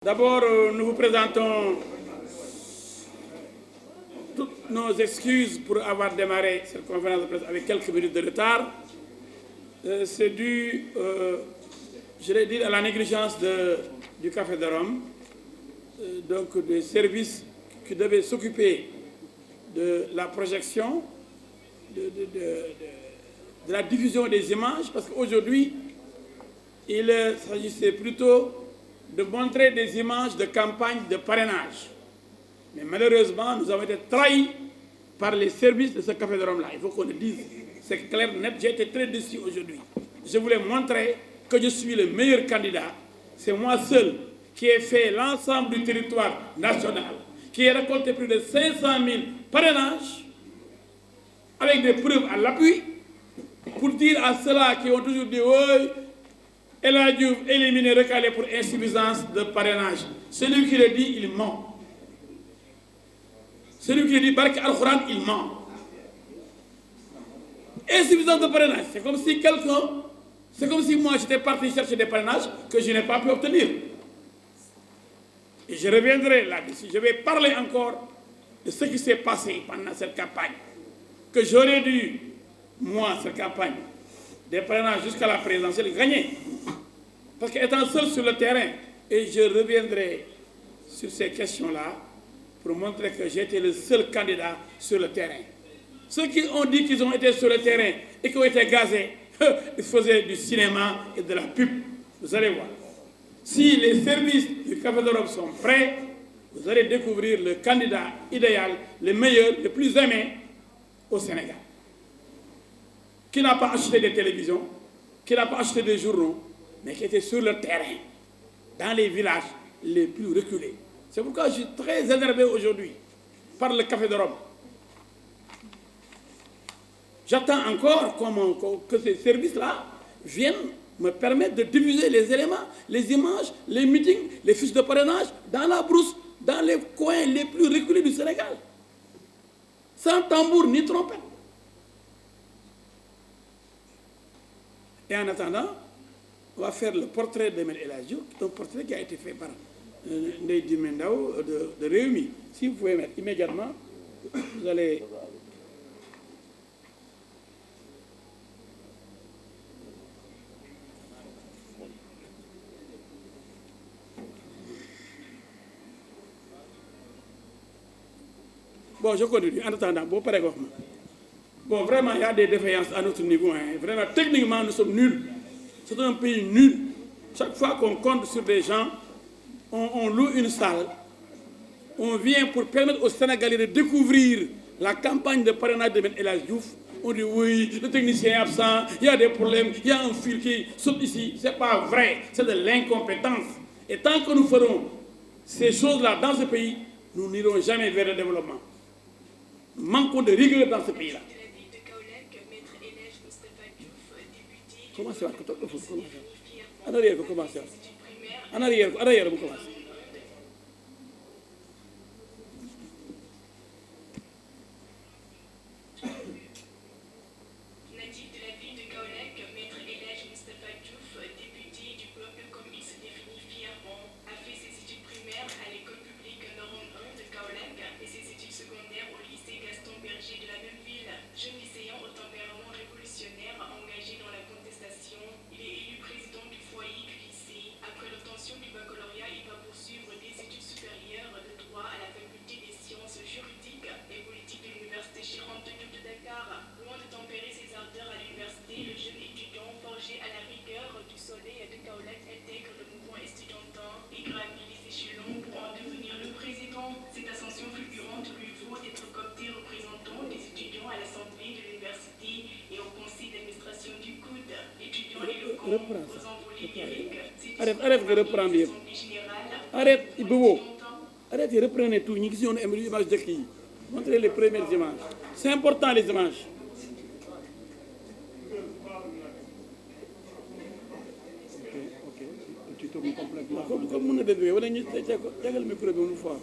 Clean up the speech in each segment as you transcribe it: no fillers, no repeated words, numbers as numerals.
D'abord, nous vous présentons toutes nos excuses pour avoir démarré cette conférence de presse avec quelques minutes de retard. C'est dû, je l'ai dit, à la négligence du Café de Rome, donc des services qui devaient s'occuper de la projection, de la diffusion des images, parce qu'aujourd'hui, il s'agissait plutôt de montrer des images de campagne de parrainage. Mais malheureusement, nous avons été trahis par les services de ce Café de Rome-là. Il faut qu'on le dise. C'est clair, net. J'ai été très déçu aujourd'hui. Je voulais montrer que je suis le meilleur candidat. C'est moi seul qui ai fait l'ensemble du territoire national, qui ai récolté plus de 500 000 parrainages, avec des preuves à l'appui, pour dire à ceux-là qui ont toujours dit « oui, El Hadji Diouf éliminé, recalé pour insuffisance de parrainage ». Celui qui le dit, il ment. Celui qui le dit Barke Al-Khouran, il ment. Insuffisance de parrainage, c'est comme si quelqu'un, c'est comme si moi j'étais parti chercher des parrainages que je n'ai pas pu obtenir. Et je reviendrai là-dessus. Je vais parler encore de ce qui s'est passé pendant cette campagne. Que j'aurais dû, moi, cette campagne, des parrainages jusqu'à la présidentielle, gagner. Parce qu'étant seul sur le terrain, et je reviendrai sur ces questions-là pour montrer que j'étais le seul candidat sur le terrain. Ceux qui ont dit qu'ils ont été sur le terrain et qui ont été gazés, ils faisaient du cinéma et de la pub. Vous allez voir. Si les services du Café d'Europe sont prêts, vous allez découvrir le candidat idéal, le meilleur, le plus aimé au Sénégal. Qui n'a pas acheté des télévisions, qui n'a pas acheté des journaux, mais qui était sur le terrain, dans les villages les plus reculés. C'est pourquoi je suis très énervé aujourd'hui par le Café de Rome. J'attends encore que ces services-là viennent me permettre de diffuser les éléments, les images, les meetings, les fiches de parrainage dans la brousse, dans les coins les plus reculés du Sénégal. Sans tambour ni trompette. Et en attendant, on va faire le portrait de M. El Hadji Diouf, un portrait qui a été fait par Ndeye Djimé Ndao de Rewmi. Si vous pouvez mettre immédiatement, vous allez... Bon, je continue. En attendant, bon, pareil, bon, vraiment, il y a des défaillances à notre niveau. Hein. Vraiment, techniquement, nous sommes nuls. C'est un pays nul. Chaque fois qu'on compte sur des gens, on loue une salle. On vient pour permettre aux Sénégalais de découvrir la campagne de parrainage de M. El Hadji Diouf. On dit oui, le technicien est absent, il y a des problèmes, il y a un fil qui saute ici. Ce n'est pas vrai, c'est de l'incompétence. Et tant que nous ferons ces choses-là dans ce pays, nous n'irons jamais vers le développement. Nous manquons de rigueur dans ce pays-là. Comment ça va? En arrière, comment ça? En arrière, vous commencez. Reprends ça. Arrête de reprendre. Arrête, Ibo. Arrête de reprendre tout. Nous avons une image de qui? Montrez les premières images. C'est important, les images. Ok. Tu tournes complètement. Comme nous devons, on a le micro une fois.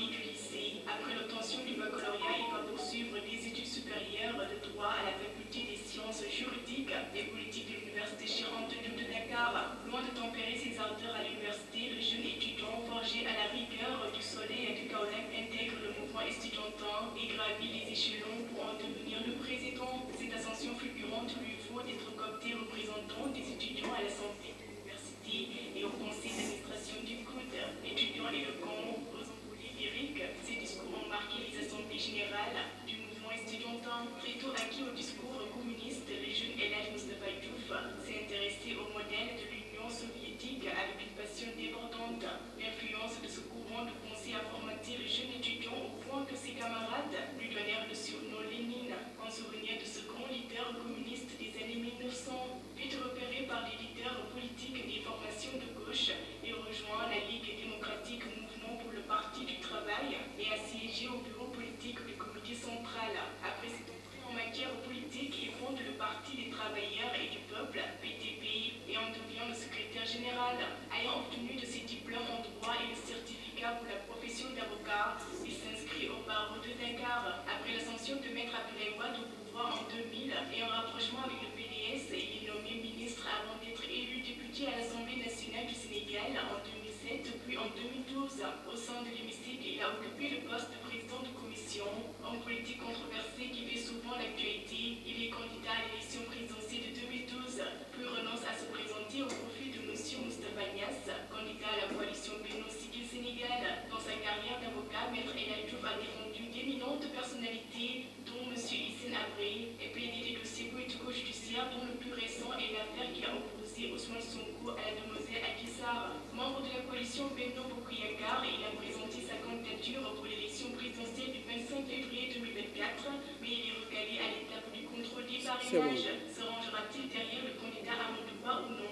sortie du lycée. Après l'obtention du baccalauréat, il va poursuivre des études supérieures de droit à la faculté des sciences juridiques et politiques de l'université Cheikh Anta Diop de Dakar. Loin de tempérer ses ardeurs à l'université, le jeune étudiant forgé à la rigueur du soleil et du Kaolack intègre le mouvement estudiantin et gravit les échelons pour en devenir le président. Cette ascension fulgurante lui vaut d'être coopté représentant des étudiants à l'Assemblée de l'université et au conseil d'administration du COUD. Étudiant éloquent, aux envolées lyriques, ses discours ont marqué les assemblées générales du mouvement estudiantin. Très tôt acquis au discours communiste, le jeune Elhadji Moustapha Diouf s'est intéressé au modèle de l'Union soviétique avec une passion débordante. L'influence de ce courant de pensée a formaté le jeune étudiant au point que ses camarades lui donnèrent le surnom Lénine, en souvenir de ce grand leader communiste des années 1900. Vite repéré par les leaders politiques des formations de gauche, il rejoint la Ligue démocratique Mouvement pour le Parti du Travail et a siégé au bureau politique du comité central. Après cette entrée en matière politique, il fonde le Parti des travailleurs et du peuple, PTP, et en devient le secrétaire général. Ayant obtenu de ses diplômes en droit et le certificat pour la profession d'avocat, il s'inscrit au barreau de Dakar. Après l'ascension de Maître Abdoulaye Wade au pouvoir en 2000 et en rapprochement avec le PDS, il est nommé ministre avant d'être élu député à l'Assemblée nationale du Sénégal en 2007 puis en 2012. Au sein de l'hémicycle, il a occupé le poste de président de commission. Homme politique controversé qui fait souvent l'actualité, il est candidat à l'élection présidentielle de 2012, puis renonce à se présenter au profit de M. Moustapha Niasse, candidat à la coalition Benno Siggil Sénégal. Dans sa carrière d'avocat, Maître Elhadji Diouf a défendu d'éminentes personnalités, dont M. Hissène Habré, et plaidé des dossiers politico-judiciaires, dont le plus récent est l'affaire qui a opposé Ousmane Sonko à la demoiselle Adji Sarr. Membre de la coalition Benno Bokk Yakaar, il a présenté sa candidature pour l'élection présidentielle du 25 février 2024, mais il est recalé à l'étape du contrôle des parrainages. Se rangera-t-il derrière le candidat Amadou Ba ou non?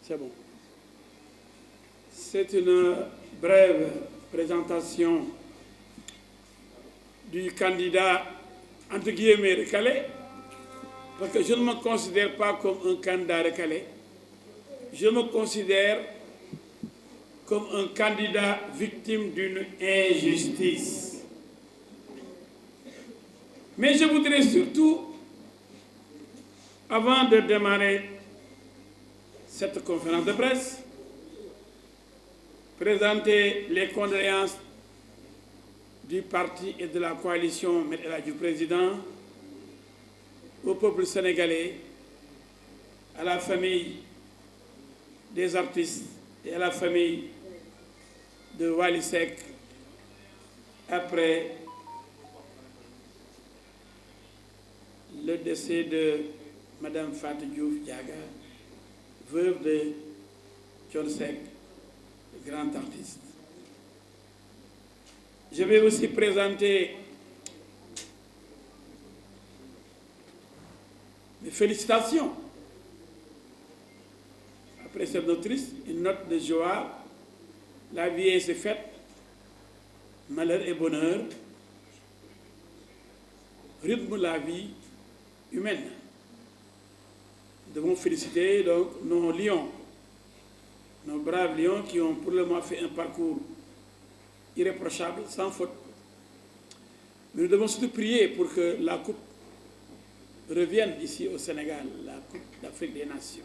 C'est bon. C'est une brève présentation du candidat entre guillemets recalé, parce que je ne me considère pas comme un candidat recalé. Je me considère comme un candidat victime d'une injustice. Mais je voudrais surtout, avant de démarrer cette conférence de presse, présenter les condoléances du parti et de la coalition du président au peuple sénégalais, à la famille des artistes et à la famille de Wally Seck après le décès de Madame Fatou Diouf Diaga, veuve de Thione Seck, grand artiste. Je vais aussi présenter mes félicitations. Après cette note triste, une note de joie. La vie est faite, malheur et bonheur rythme la vie humaine. Nous devons féliciter donc nos lions, nos braves lions qui ont pour le moment fait un parcours irréprochable, sans faute. Mais nous devons surtout prier pour que la coupe revienne ici au Sénégal, la Coupe d'Afrique des Nations.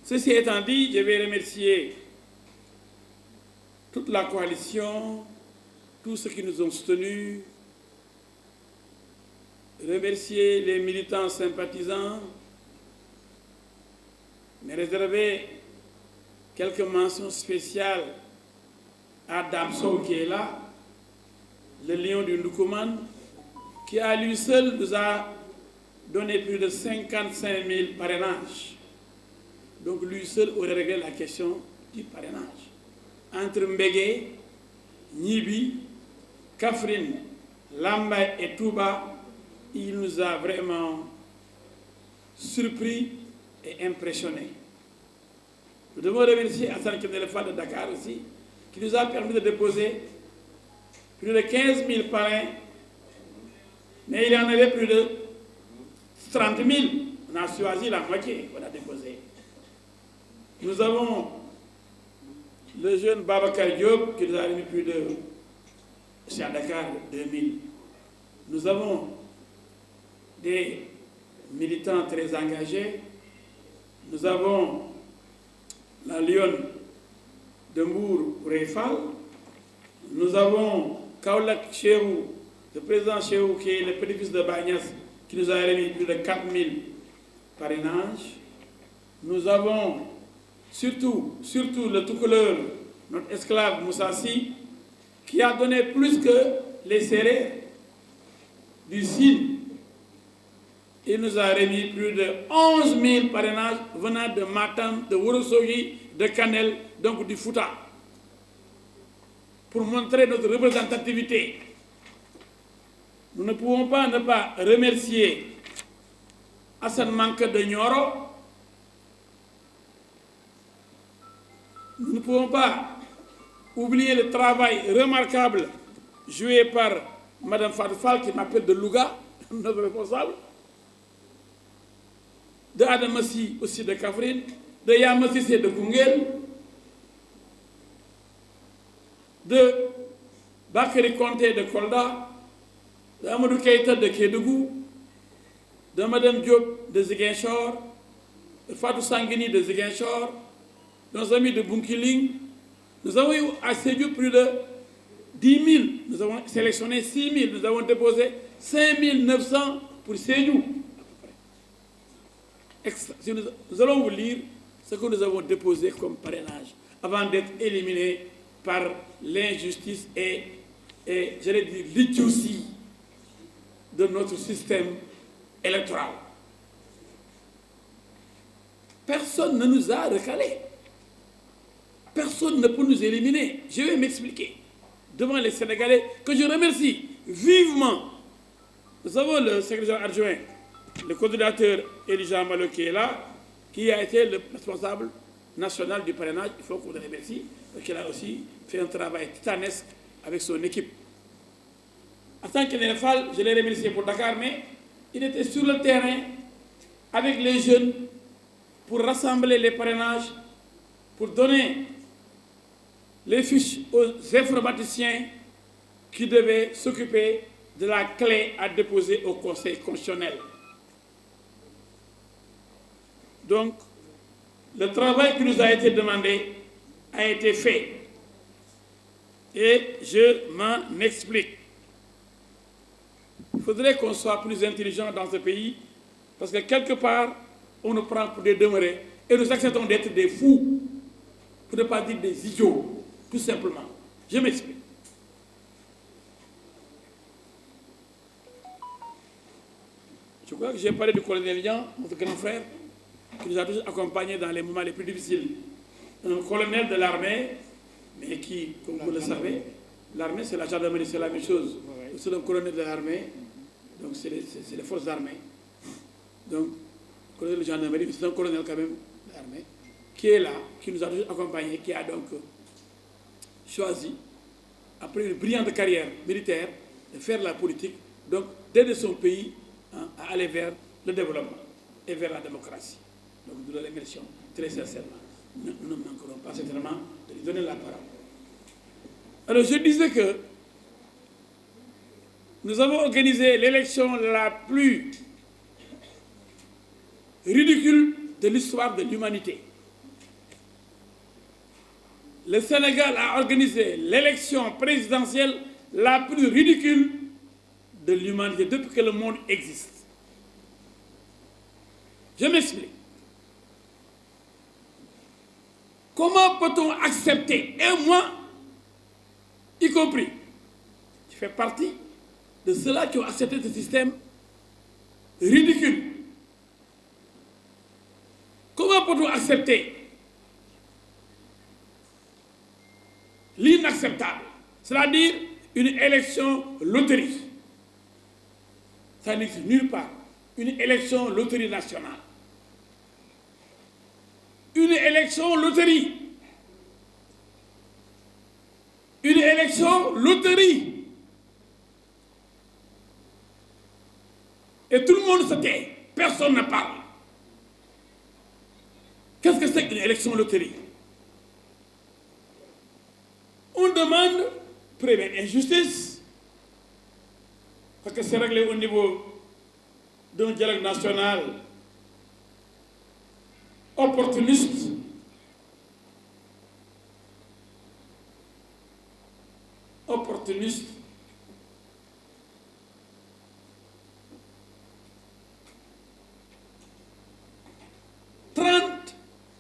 Ceci étant dit, je vais remercier toute la coalition, tous ceux qui nous ont soutenus, remercier les militants sympathisants, mais réserver quelques mentions spéciales à Damso qui est là, le lion du Ndoukoumane, qui à lui seul nous a donné plus de 55 000 parrainages. Donc lui seul aurait réglé la question du parrainage. Entre Mbégué, Nibi, Kaffrine, Lambaye et Touba, il nous a vraiment surpris et impressionnés. Nous devons remercier Hassan Kenelefa de Dakar aussi, qui nous a permis de déposer plus de 15 000 parrains, mais il y en avait plus de 30 000. On a choisi la moitié qu'on a déposé. Nous avons le jeune Babacar Diop qui nous a remis plus de, c'est à Dakar, 2000. Nous avons des militants très engagés. Nous avons la Lyon de Mbour Réfal. Nous avons Kaolak Chérou, le président Chérou qui est le petit-fils de Bagnas, qui nous a remis plus de 4000 parrainages. Nous avons surtout le tout-couleur, notre esclave Moussassi, qui a donné plus que les Sérères du Sine. Il nous a remis plus de 11 000 parrainages venant de Matam, de Ourossogui, de Kanel, donc du Fouta, pour montrer notre représentativité. Nous ne pouvons pas ne pas remercier Hassan Manka de Nioro. Nous ne pouvons pas oublier le travail remarquable joué par Mme Fatou Fall, qui m'appelle de Louga, notre responsable, de Adamassi aussi de Kaffrine, de Yamassi de Koungheul, de Bakary Konté de Kolda, de Amadou Keïta de Kédougou, de Mme Diop de Ziguinchor, de Fatou Sanguini de Ziguinchor, de nos amis de Bunkiling. Nous avons eu à Sédhiou plus de 10 000. Nous avons sélectionné 6 000. Nous avons déposé 5 900 pour Sédhiou. Nous allons vous lire ce que nous avons déposé comme parrainage avant d'être éliminés par l'injustice et j'allais dire, l'idiotie de notre système électoral. Personne ne nous a recalés. Personne ne peut nous éliminer. Je vais m'expliquer devant les Sénégalais que je remercie vivement. Nous avons le secrétaire adjoint, le coordinateur Elijah Malo qui est là, qui a été le responsable national du parrainage. Il faut qu'on le remercie, parce qu'il a aussi fait un travail titanesque avec son équipe. En tant que Nénéfal, je l'ai remercié pour Dakar, mais il était sur le terrain avec les jeunes pour rassembler les parrainages, pour donner les fiches aux informaticiens qui devaient s'occuper de la clé à déposer au Conseil constitutionnel. Donc, le travail qui nous a été demandé a été fait. Et je m'en explique. Il faudrait qu'on soit plus intelligent dans ce pays, parce que quelque part, on nous prend pour des demeurés et nous acceptons d'être des fous, pour ne pas dire des idiots, tout simplement. Je m'explique. Je crois que j'ai parlé du colonel Lian, notre grand frère, qui nous a toujours accompagnés dans les moments les plus difficiles. Un colonel de l'armée, mais qui, comme vous le savez, l'armée c'est la gendarmerie, c'est la même chose. C'est un colonel de l'armée, donc c'est les forces armées. Donc, colonel de gendarmerie, c'est un colonel quand même de l'armée, qui est là, qui nous a toujours accompagnés, qui a donc choisi, après une brillante carrière militaire, de faire la politique, donc d'aider son pays à aller vers le développement et vers la démocratie. Donc nous le remercions très sincèrement. Nous ne manquerons pas certainement de lui donner la parole. Alors je disais que nous avons organisé l'élection la plus ridicule de l'histoire de l'humanité. Le Sénégal a organisé l'élection présidentielle la plus ridicule de l'humanité depuis que le monde existe. Je m'explique. Comment peut-on accepter, et moi, y compris, je fais partie de ceux-là qui ont accepté ce système ridicule. Comment peut-on accepter l'inacceptable, c'est-à-dire une élection loterie? Ça n'existe nulle part. Une élection loterie nationale. Une élection loterie. Une élection loterie. Et tout le monde se tait. Personne ne parle. Qu'est-ce que c'est qu'une élection loterie? On demande, première injustice, parce que c'est réglé au niveau d'un dialogue national opportuniste,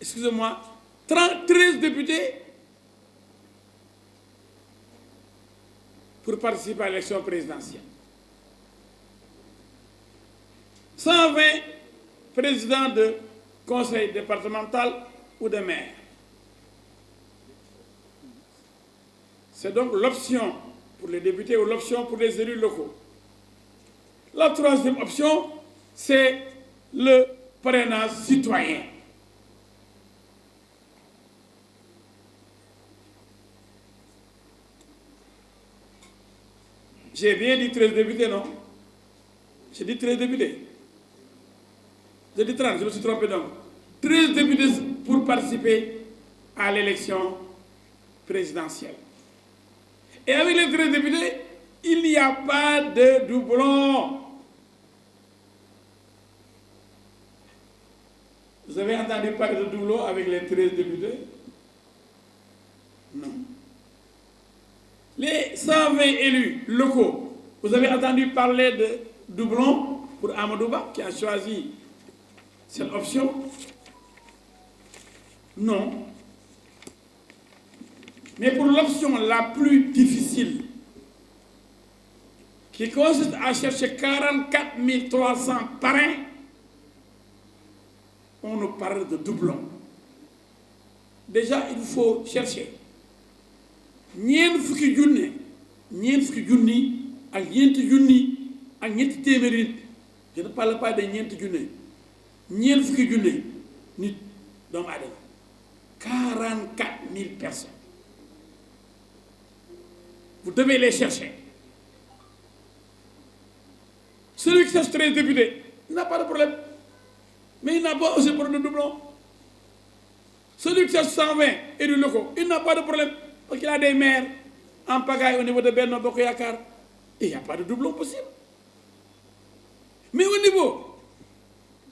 excusez-moi, 13 députés pour participer à l'élection présidentielle. 120 présidents de conseil départemental ou de maire. C'est donc l'option pour les députés ou l'option pour les élus locaux. La troisième option, c'est le parrainage citoyen. J'ai bien dit 13 députés, non? J'ai dit 13 députés. J'ai dit 30, je me suis trompé donc. 13 députés pour participer à l'élection présidentielle. Et avec les 13 députés, il n'y a pas de doublon. Vous avez entendu parler de doublon avec les 13 députés? Non. Les 120 élus locaux, vous avez entendu parler de doublon pour Amadouba qui a choisi cette option? Non. Mais pour l'option la plus difficile, qui consiste à chercher 44 300 parrains, on nous parle de doublon. Déjà, il faut chercher ñeent fukki junni ak ñeenti junni ak ñetti téeméeri nit. Je ne parle pas de ñeenti junne. ñeent fukki junne nit doomu aadama 44 000 personnes. Vous devez les chercher. Celui qui cherche 13 députés, il n'a pas de problème. Mais il n'a pas aussi problème de doublon. Celui qui cherche 120 élus locaux, il n'a pas de problème. Parce qu'il a des maires en pagaille au niveau de Benno Bokk Yakaar. Et il n'y a pas de doublon possible. Mais au niveau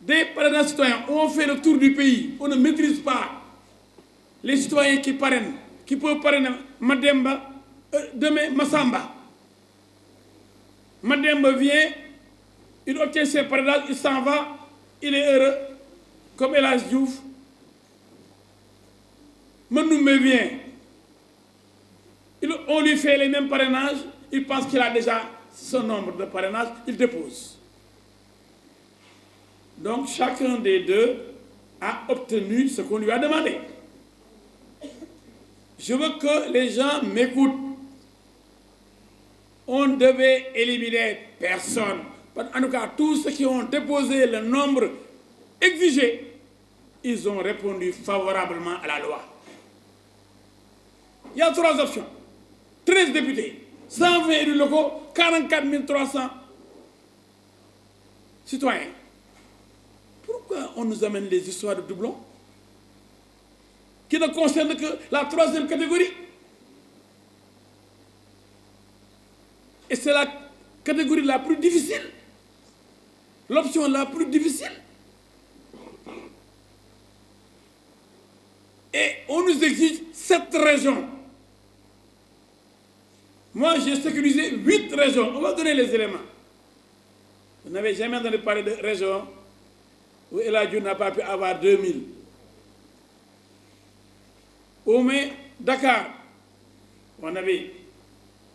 des parrainages citoyens, on fait le tour du pays. On ne maîtrise pas les citoyens qui parrainent, qui peuvent parrainer Mademba, demain Massamba. Mademba vient, il obtient ses parrainages, il s'en va, il est heureux, comme El Hadji Diouf. Manoumbe vient, on lui fait les mêmes parrainages, il pense qu'il a déjà son nombre de parrainages, il dépose. Donc chacun des deux a obtenu ce qu'on lui a demandé. Je veux que les gens m'écoutent. On devait éliminer personne. En tout cas, tous ceux qui ont déposé le nombre exigé, ils ont répondu favorablement à la loi. Il y a 3 options. 13 députés, 120 élus locaux, 44 300 citoyens. Pourquoi on nous amène les histoires de doublons qui ne concernent que la 3e catégorie? Et c'est la catégorie la plus difficile, l'option la plus difficile. Et on nous exige 7 régions. Moi, j'ai sécurisé 8 régions. On va donner les éléments. Vous n'avez jamais entendu parler de régions où El Hadji Diouf n'a pas pu avoir 2000. Au moins, Dakar, on avait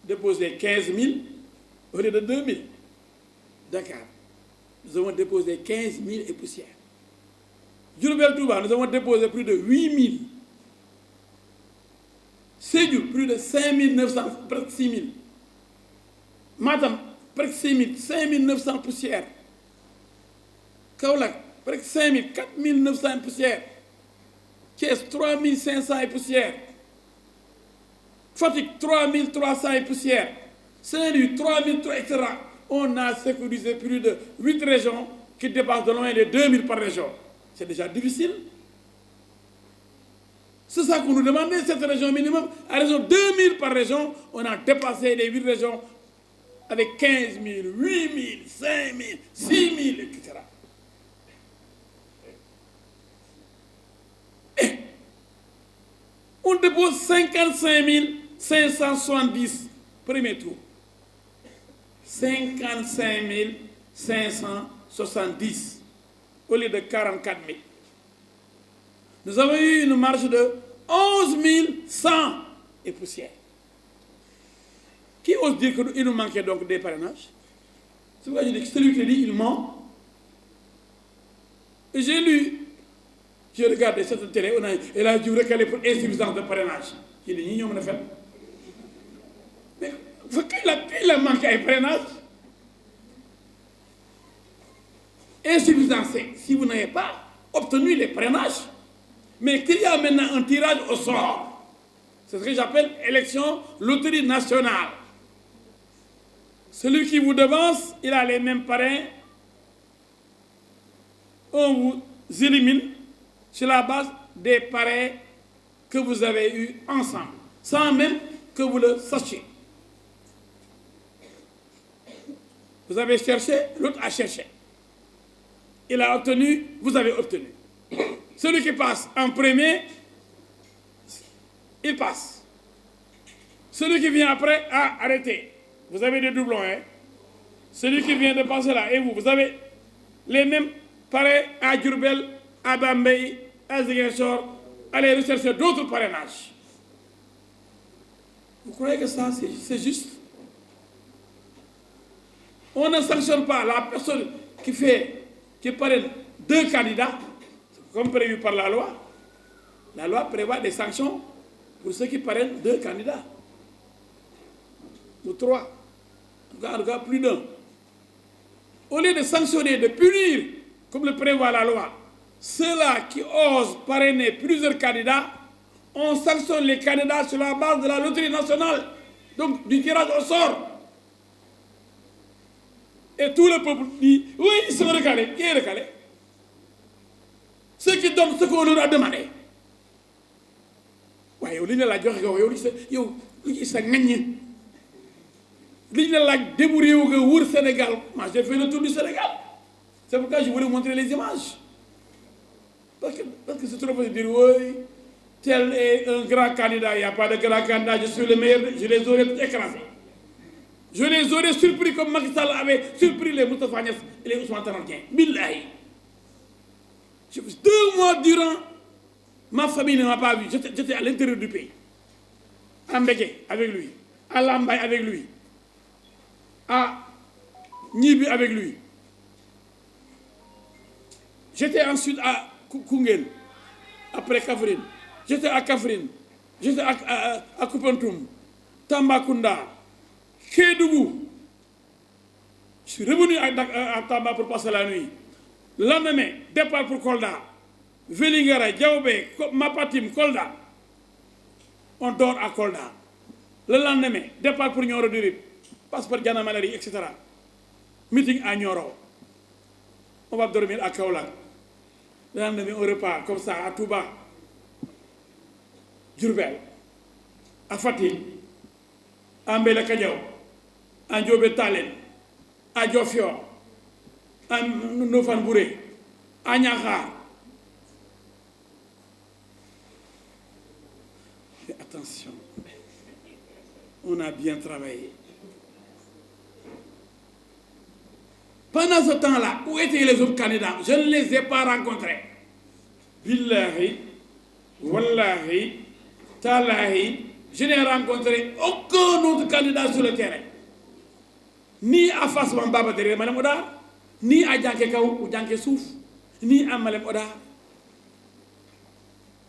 déposé 15 000 au lieu de 2000. Dakar, nous avons déposé 15 000 et poussières. Diourbel Touba, nous avons déposé plus de 8 000. Sédhiou, plus de 5 900, presque 6 000. Matam, presque 6 000, 5 900 poussières. Kaolack, presque 5 000, 4 900 poussières. Thiès, 3 500 et poussières. Fatick, 3 300 et poussières. Saint-Louis, 3 300, etc. On a sécurisé plus de 8 régions qui dépassent de loin les 2000 par région. C'est déjà difficile. C'est ça qu'on nous demandait, cette région minimum. À raison de 2000 par région, on a dépassé les 8 régions avec 15 000, 8 000, 5 000, 6 000, etc. Et on dépose 55 570 premier tour. 55 570 au lieu de 44 000. Nous avons eu une marge de 11 100 et poussière. Qui ose dire qu'il nous manquait donc des parrainages? C'est pourquoi je dis que celui qui dit, il ment. Et j'ai lu, j'ai regardé cette télé, elle a dû recaler pour insuffisance de parrainage. J'ai dit, nous avons fait. Mais il a manqué un parrainage. Insuffisance, si vous n'avez pas obtenu les parrainages, mais qu'il y a maintenant un tirage au sort. C'est ce que j'appelle élection loterie nationale. Celui qui vous devance, il a les mêmes parrains. On vous élimine sur la base des parrains que vous avez eus ensemble, sans même que vous le sachiez. Vous avez cherché, l'autre a cherché. Il a obtenu, vous avez obtenu. Celui qui passe en premier, il passe. Celui qui vient après, arrêtez. Vous avez des doublons, hein? Celui qui vient de passer là, et vous avez les mêmes pareils à Diourbel, à Bambey, à Ziguinchor, allez rechercher d'autres parrainages. Vous croyez que ça, c'est juste? On ne sanctionne pas la personne qui parraine 2 candidats, comme prévu par la loi. La loi prévoit des sanctions pour ceux qui parrainent 2 candidats. Ou 3. En tout cas, plus d'un. Au lieu de sanctionner, de punir, comme le prévoit la loi, ceux-là qui osent parrainer plusieurs candidats, on sanctionne les candidats sur la base de la loterie nationale, donc du tirage au sort. Et tout le peuple dit, oui, ils sont recalés. Qui est recalé? Ceux qui donnent ce qu'on leur a demandé. Ouais, il y a la joie, il y a débrouillé au Sénégal. Moi, j'ai fait le tour du Sénégal. C'est pourquoi je voulais vous montrer les images. Parce que c'est trop facile de dire, oui, tel est un grand candidat. Il n'y a pas de grand candidat, je suis le meilleur. Je les aurais écrasés. Je les aurais surpris comme Macky Sall avait surpris les Moustapha Niasse et les Ousmane Tanor Dieng. Billahi. 2 mois durant, ma famille ne m'a pas vu. J'étais à l'intérieur du pays. À Mbeke avec lui. À Lambaye avec lui. À Nibi avec lui. J'étais ensuite à Koungheul, après Kaffrine. J'étais à Kaffrine. J'étais à Koupentoum, Tambacounda, Kédougou. Je suis revenu à Tamba pour passer la nuit. Le lendemain, départ pour Kolda. Vélingara, Diaobé, Mapatim, Kolda. On dort à Kolda. Le lendemain, départ pour Nioro du Rip. Passeport Diana Malari, etc. Meeting à Nioro. On va dormir à Kaolack. Le lendemain, on repart comme ça à Touba, Diourbel, à Fatick, à Mbella Kadiaw, à Ndiobé Talen, à Diofior, à Nofane Bouré, à Niakhar. Mais attention, on a bien travaillé. Pendant ce temps-là, où étaient les autres candidats? Je ne les ai pas rencontrés. Billahi, Wallahi, Talahi, je n'ai rencontré aucun autre candidat sur le terrain. Ni à Fassman Baba derrière Madame Odar, ni à Djanké Kaou ou Djanké Souf, ni à Madame Odar,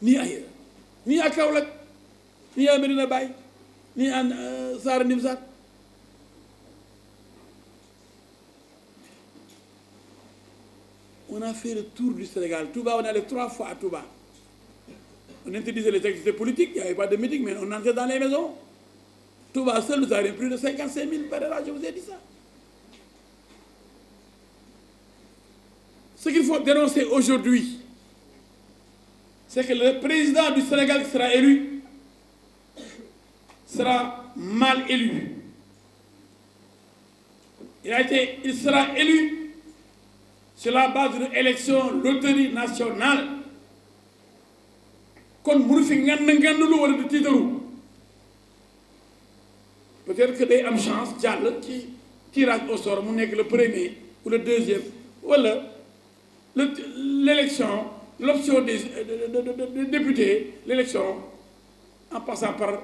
ni ailleurs. Ni à Kaoulak, ni à Medina Baye, ni à Sara Nimzat. On a fait le tour du Sénégal. Touba, on est allé 3 fois à Touba. On interdisait les activités politiques, il n'y avait pas de meeting, mais on entrait dans les maisons. Touba seul, nous avons plus de 55 000 parrainages, je vous ai dit ça. Ce qu'il faut dénoncer aujourd'hui, c'est que le président du Sénégal qui sera élu sera mal élu. Il sera élu sur la base d'une élection loterie nationale. Kon mënu fi ngand wala du tiitaru. Peut-être que day am chance jàll ci tirage au sort mu nekk le premier ou le deuxième wala l'élection, l'option des députés, l'élection en passant par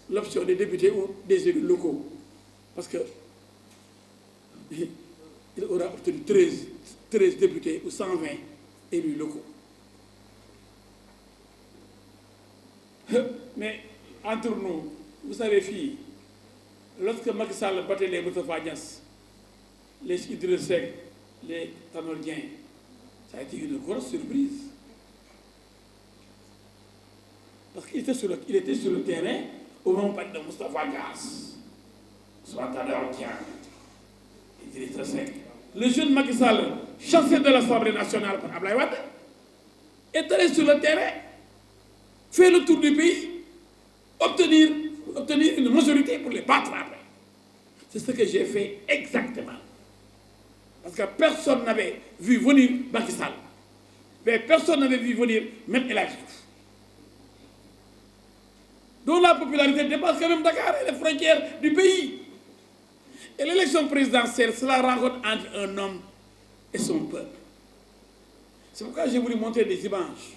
l'option des députés ou des élus locaux. Parce que il aura obtenu 13 députés ou 120 élus locaux. Mais entre nous, vous savez, filles, lorsque Macky Sall battait les Moustapha Niasse, les Idriss Seck, les Tanor Dieng, ça a été une grosse surprise. Parce qu'il était sur le terrain au moment de Moustapha Niasse, soit Tanor Dieng, Idriss Seck. Le jeune Macky Sall, chassé de l'Assemblée nationale par Abdoulaye Wade, est allé sur le terrain, fait le tour du pays, obtenir une majorité pour les battre après. C'est ce que j'ai fait exactement. Parce que personne n'avait vu venir Macky Sall. Mais personne n'avait vu venir même El Hadji Diouf. Donc la popularité dépasse quand même Dakar et les frontières du pays. Et l'élection présidentielle, c'est la rencontre entre un homme et son peuple. C'est pourquoi j'ai voulu montrer des images.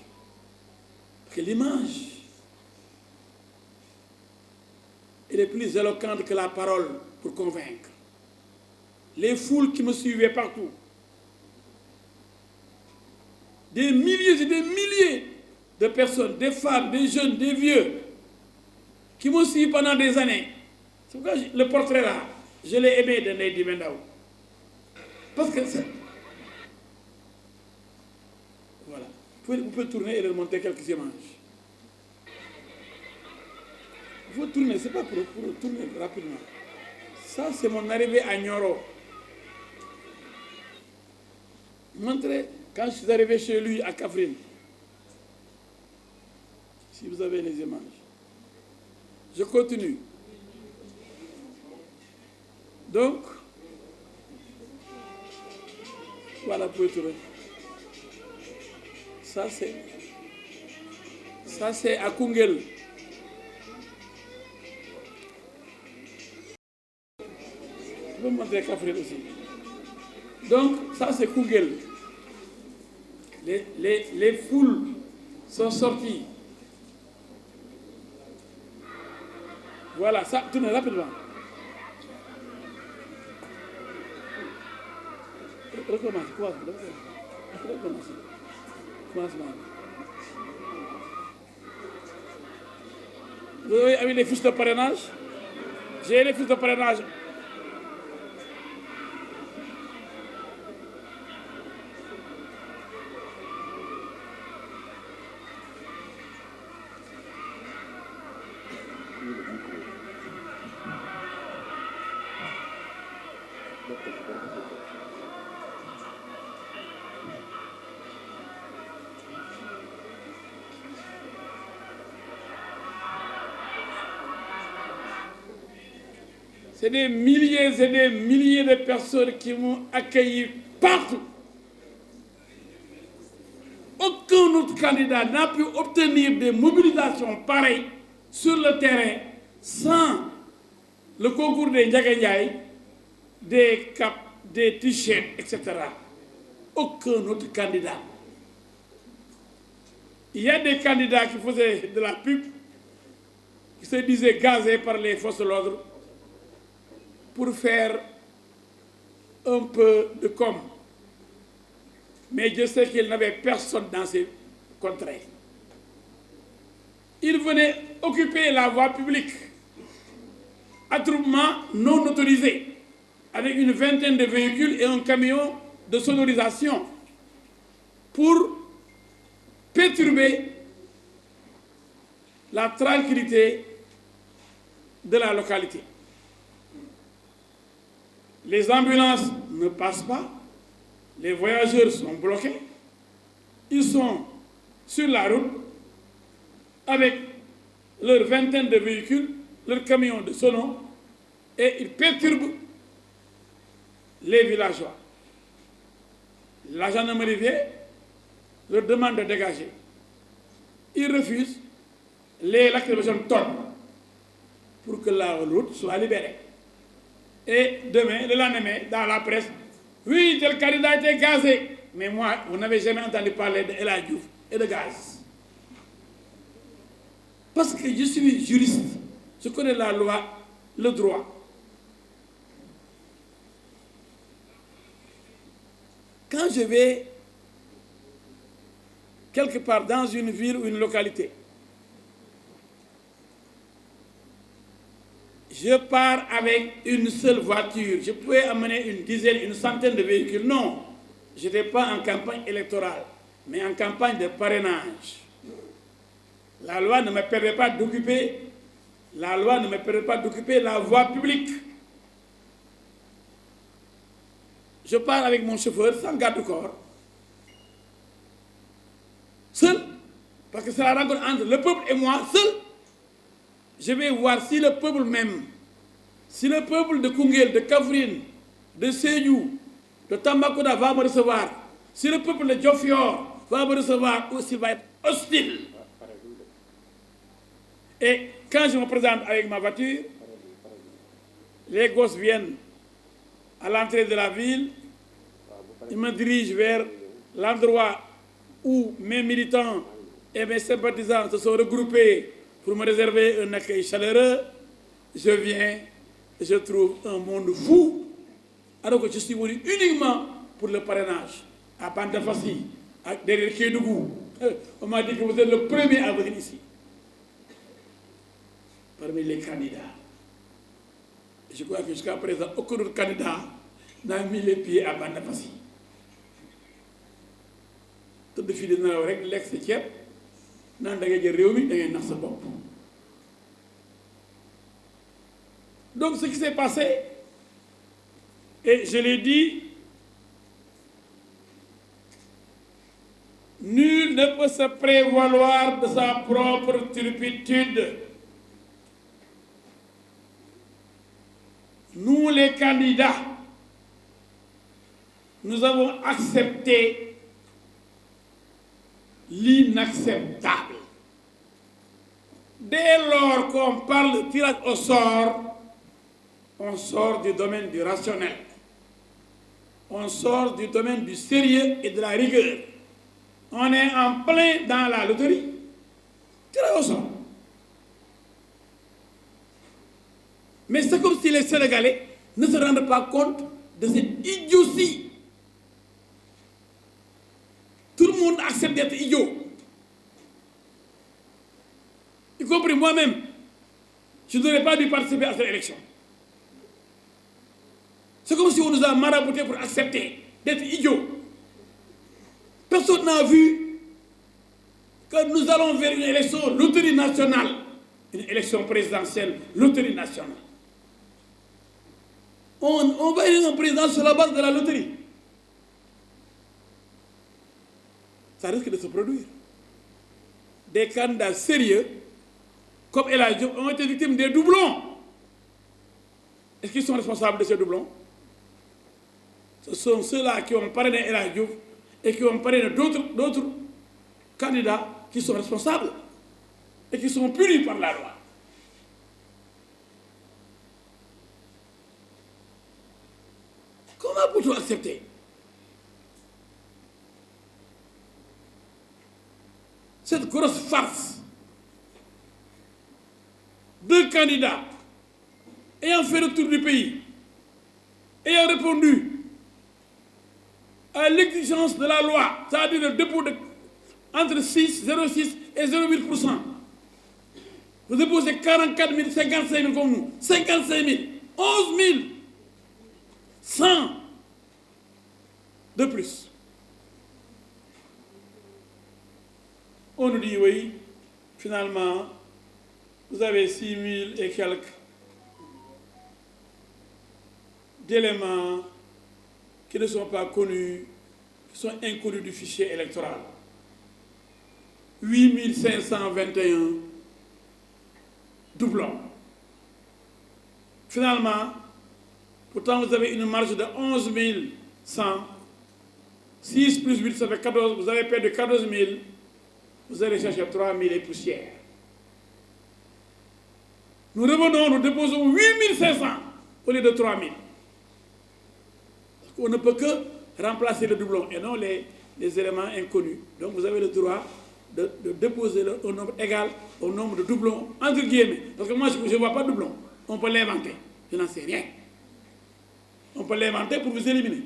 Parce que l'image, elle est plus éloquente que la parole pour convaincre. Les foules qui me suivaient partout, des milliers et des milliers de personnes, des femmes, des jeunes, des vieux, qui m'ont suivi pendant des années. C'est pourquoi le portrait là, je l'ai aimé de Neydi Mendaw. Parce que c'est... Voilà. Vous pouvez tourner et remonter quelques images. Il faut tourner, c'est pas pour tourner rapidement. Ça, c'est mon arrivée à Nioro. Montrez quand je suis arrivé chez lui à Kaffrine. Si vous avez les images. Je continue. Donc, voilà, vous pouvez tourner. Ça, c'est à Koungheul. Je vais vous montrer Kaffrine aussi. Donc, ça c'est Koungheul. Les foules sont sorties. Voilà, ça, tournez rapidement. Recommence, recommence. Commencement. Vous avez les fiches de parrainage? J'ai les fiches de parrainage. C'est des milliers et des milliers de personnes qui m'ont accueilli partout. Aucun autre candidat n'a pu obtenir des mobilisations pareilles sur le terrain sans le concours des Ndiaga Ndiaye, des caps, des t-shirts, etc. Aucun autre candidat. Il y a des candidats qui faisaient de la pub, qui se disaient gazés par les forces de l'ordre pour faire un peu de com. Mais je sais qu'il n'avait personne dans ces contrées. Il venait occuper la voie publique, attroupement non autorisé, avec une vingtaine de véhicules et un camion de sonorisation pour perturber la tranquillité de la localité. Les ambulances ne passent pas, les voyageurs sont bloqués, ils sont sur la route avec leur vingtaine de véhicules, leurs camions de sono, et ils perturbent les villageois. La gendarmerie vient, leur demande de dégager. Ils refusent, les lacrymogènes tombent pour que la route soit libérée. Et demain, le lendemain, dans la presse, oui, tel candidat a été gazé. Mais moi, vous n'avez jamais entendu parler de El Hadji Diouf et de gaz. Parce que je suis juriste, je connais la loi, le droit. Quand je vais quelque part dans une ville ou une localité, je pars avec une seule voiture. Je pouvais amener une dizaine, une centaine de véhicules. Non, je n'étais pas en campagne électorale, mais en campagne de parrainage. La loi ne me permet pas d'occuper la voie publique. Je pars avec mon chauffeur sans garde-corps, seul, parce que c'est la rencontre entre le peuple et moi, seul. Je vais voir si le peuple même, si le peuple de Koungheul, de Kaffrine, de Sédhiou, de Tambacounda va me recevoir, si le peuple de Diofior va me recevoir ou s'il va être hostile. Et quand je me présente avec ma voiture, les gosses viennent à l'entrée de la ville, ils me dirigent vers l'endroit où mes militants et mes sympathisants se sont regroupés pour me réserver un accueil chaleureux. Je viens et je trouve un monde fou, alors que je suis venu uniquement pour le parrainage, à Bandafassi, derrière Kédougou. On m'a dit que vous êtes le premier à venir ici, parmi les candidats. Et je crois que jusqu'à présent, aucun autre candidat n'a mis les pieds à Bandafassi. Tout de suite, l'ex ceeb naan da ngay jël réew mi da ngay nax sa bopp. Donc ce qui s'est passé, et je l'ai dit, nul ne peut se prévaloir de sa propre turpitude. Nous les candidats, nous avons accepté l'inacceptable. Dès lors qu'on parle de tirage au sort, on sort du domaine du rationnel. On sort du domaine du sérieux et de la rigueur. On est en plein dans la loterie. Tirage au sort. Mais c'est comme si les Sénégalais ne se rendent pas compte de cette idiotie. Tout le monde accepte d'être idiot. Y compris moi-même. Je n'aurais pas dû participer à cette élection. C'est comme si on nous a marabouté pour accepter d'être idiot. Personne n'a vu que nous allons vers une élection loterie nationale. Une élection présidentielle, loterie nationale. On va élire un président sur la base de la loterie. Ça risque de se produire. Des candidats sérieux, comme El Hadji Diouf, ont été victimes des doublons. Est-ce qu'ils sont responsables de ces doublons? Ce sont ceux-là qui ont parrainé El Hadji Diouf et qui ont parrainé d'autres candidats qui sont responsables et qui sont punis par la loi. Comment peut-on accepter? Cette grosse farce, deux candidats ayant fait le tour du pays, ayant répondu à l'exigence de la loi, c'est-à-dire le dépôt de entre 0,6 et 0,8%. Vous déposez 44 000, 55 000 comme nous, 55 000, 11 000, 100 de plus. On nous dit oui, finalement, vous avez 6 000 et quelques d'éléments qui ne sont pas connus, qui sont inconnus du fichier électoral. 8521 doublons. Finalement, pourtant vous avez une marge de 11 100. 6 plus 8, ça fait 14. Vous avez perdu 14 000. Vous allez chercher 3 000 et poussières. Nous revenons, nous déposons 8 500 au lieu de 3 000. Parce qu'on ne peut que remplacer le doublon et non les éléments inconnus. Donc vous avez le droit de déposer un nombre égal au nombre de doublons, entre guillemets. Parce que moi, je ne vois pas de doublon. On peut l'inventer. Je n'en sais rien. On peut l'inventer pour vous éliminer.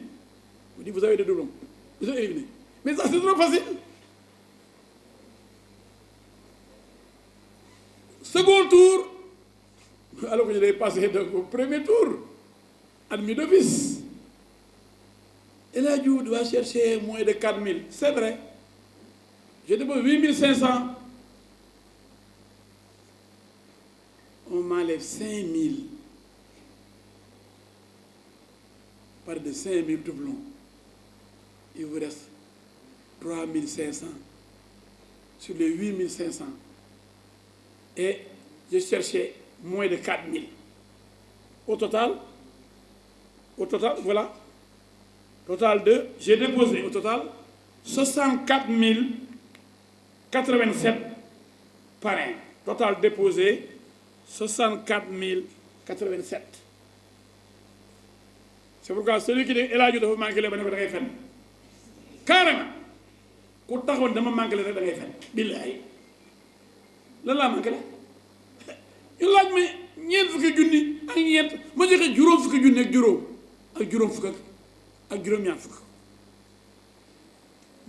Vous dites, vous avez des doublons. Vous avez éliminé. Mais ça, c'est trop facile. Second tour, alors que je l'ai passé au premier tour, admis d'office. Et là, Dieu doit chercher moins de 4 000. C'est vrai. Je dépose 8 500. On m'enlève 5 000. Par de 5 000 doublons. Il vous reste 3 500 sur les 8 500. Et je cherchais moins de 4 000. Au total, voilà. Total de, j'ai déposé au total 64 087 parrains. Total déposé 64 087. C'est pourquoi celui qui dit El Hadji dafa manqué le ba ne ko da ngay fen carrément ku taxoon dama manqué le rek da ngay fen billahi lan laa manqué la ñu laaj ma ñeent fukki junni ak ñeent ma joxe juróom fukki junni ak juróom ak juróom fukk ak juróom-ñaar fukk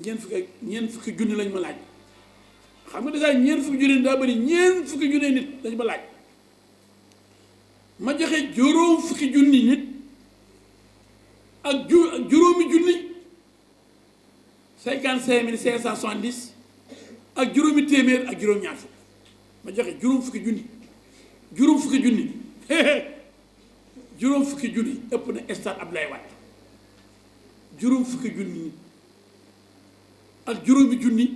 ñeent fukki junni lañ ma laaj xam nga déjà ñeent fukki junni daa bëri ñeent fukki junni nit lañ ma laaj ma joxe juróom fukki junni nit ak juróomi junni 55 570 ak juróomi téeméer ak juróom-ñaar fukk ma joxe juróom fukki junni juróom fukki junni juróom fukki junni ëpp na stade Abdoulaye Wade juróom fukki junni ak juróomi junni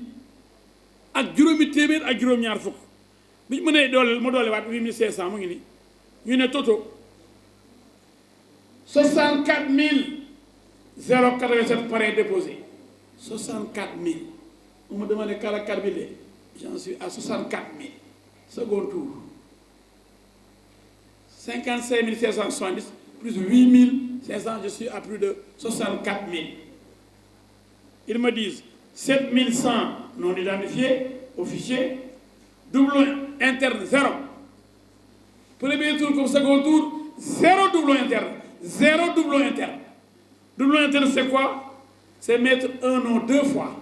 ak juróomi téeméer ak juróom-ñaar fukk bi ñu mënee ma doole waat 8 500 mu ngi nii ñu ne toto 64 087 parrains déposés 64 000 on me demande 44 000 j'en suis à 64 000 second tour 55 570 plus 8 500 je suis à plus de 64 000 ils me disent 7 100 non identifiés au fichier doublon interne 0 premier tour comme second tour 0 doublon interne 0 doublon interne. Doublon interne, c'est quoi? C'est mettre un nom 2 fois.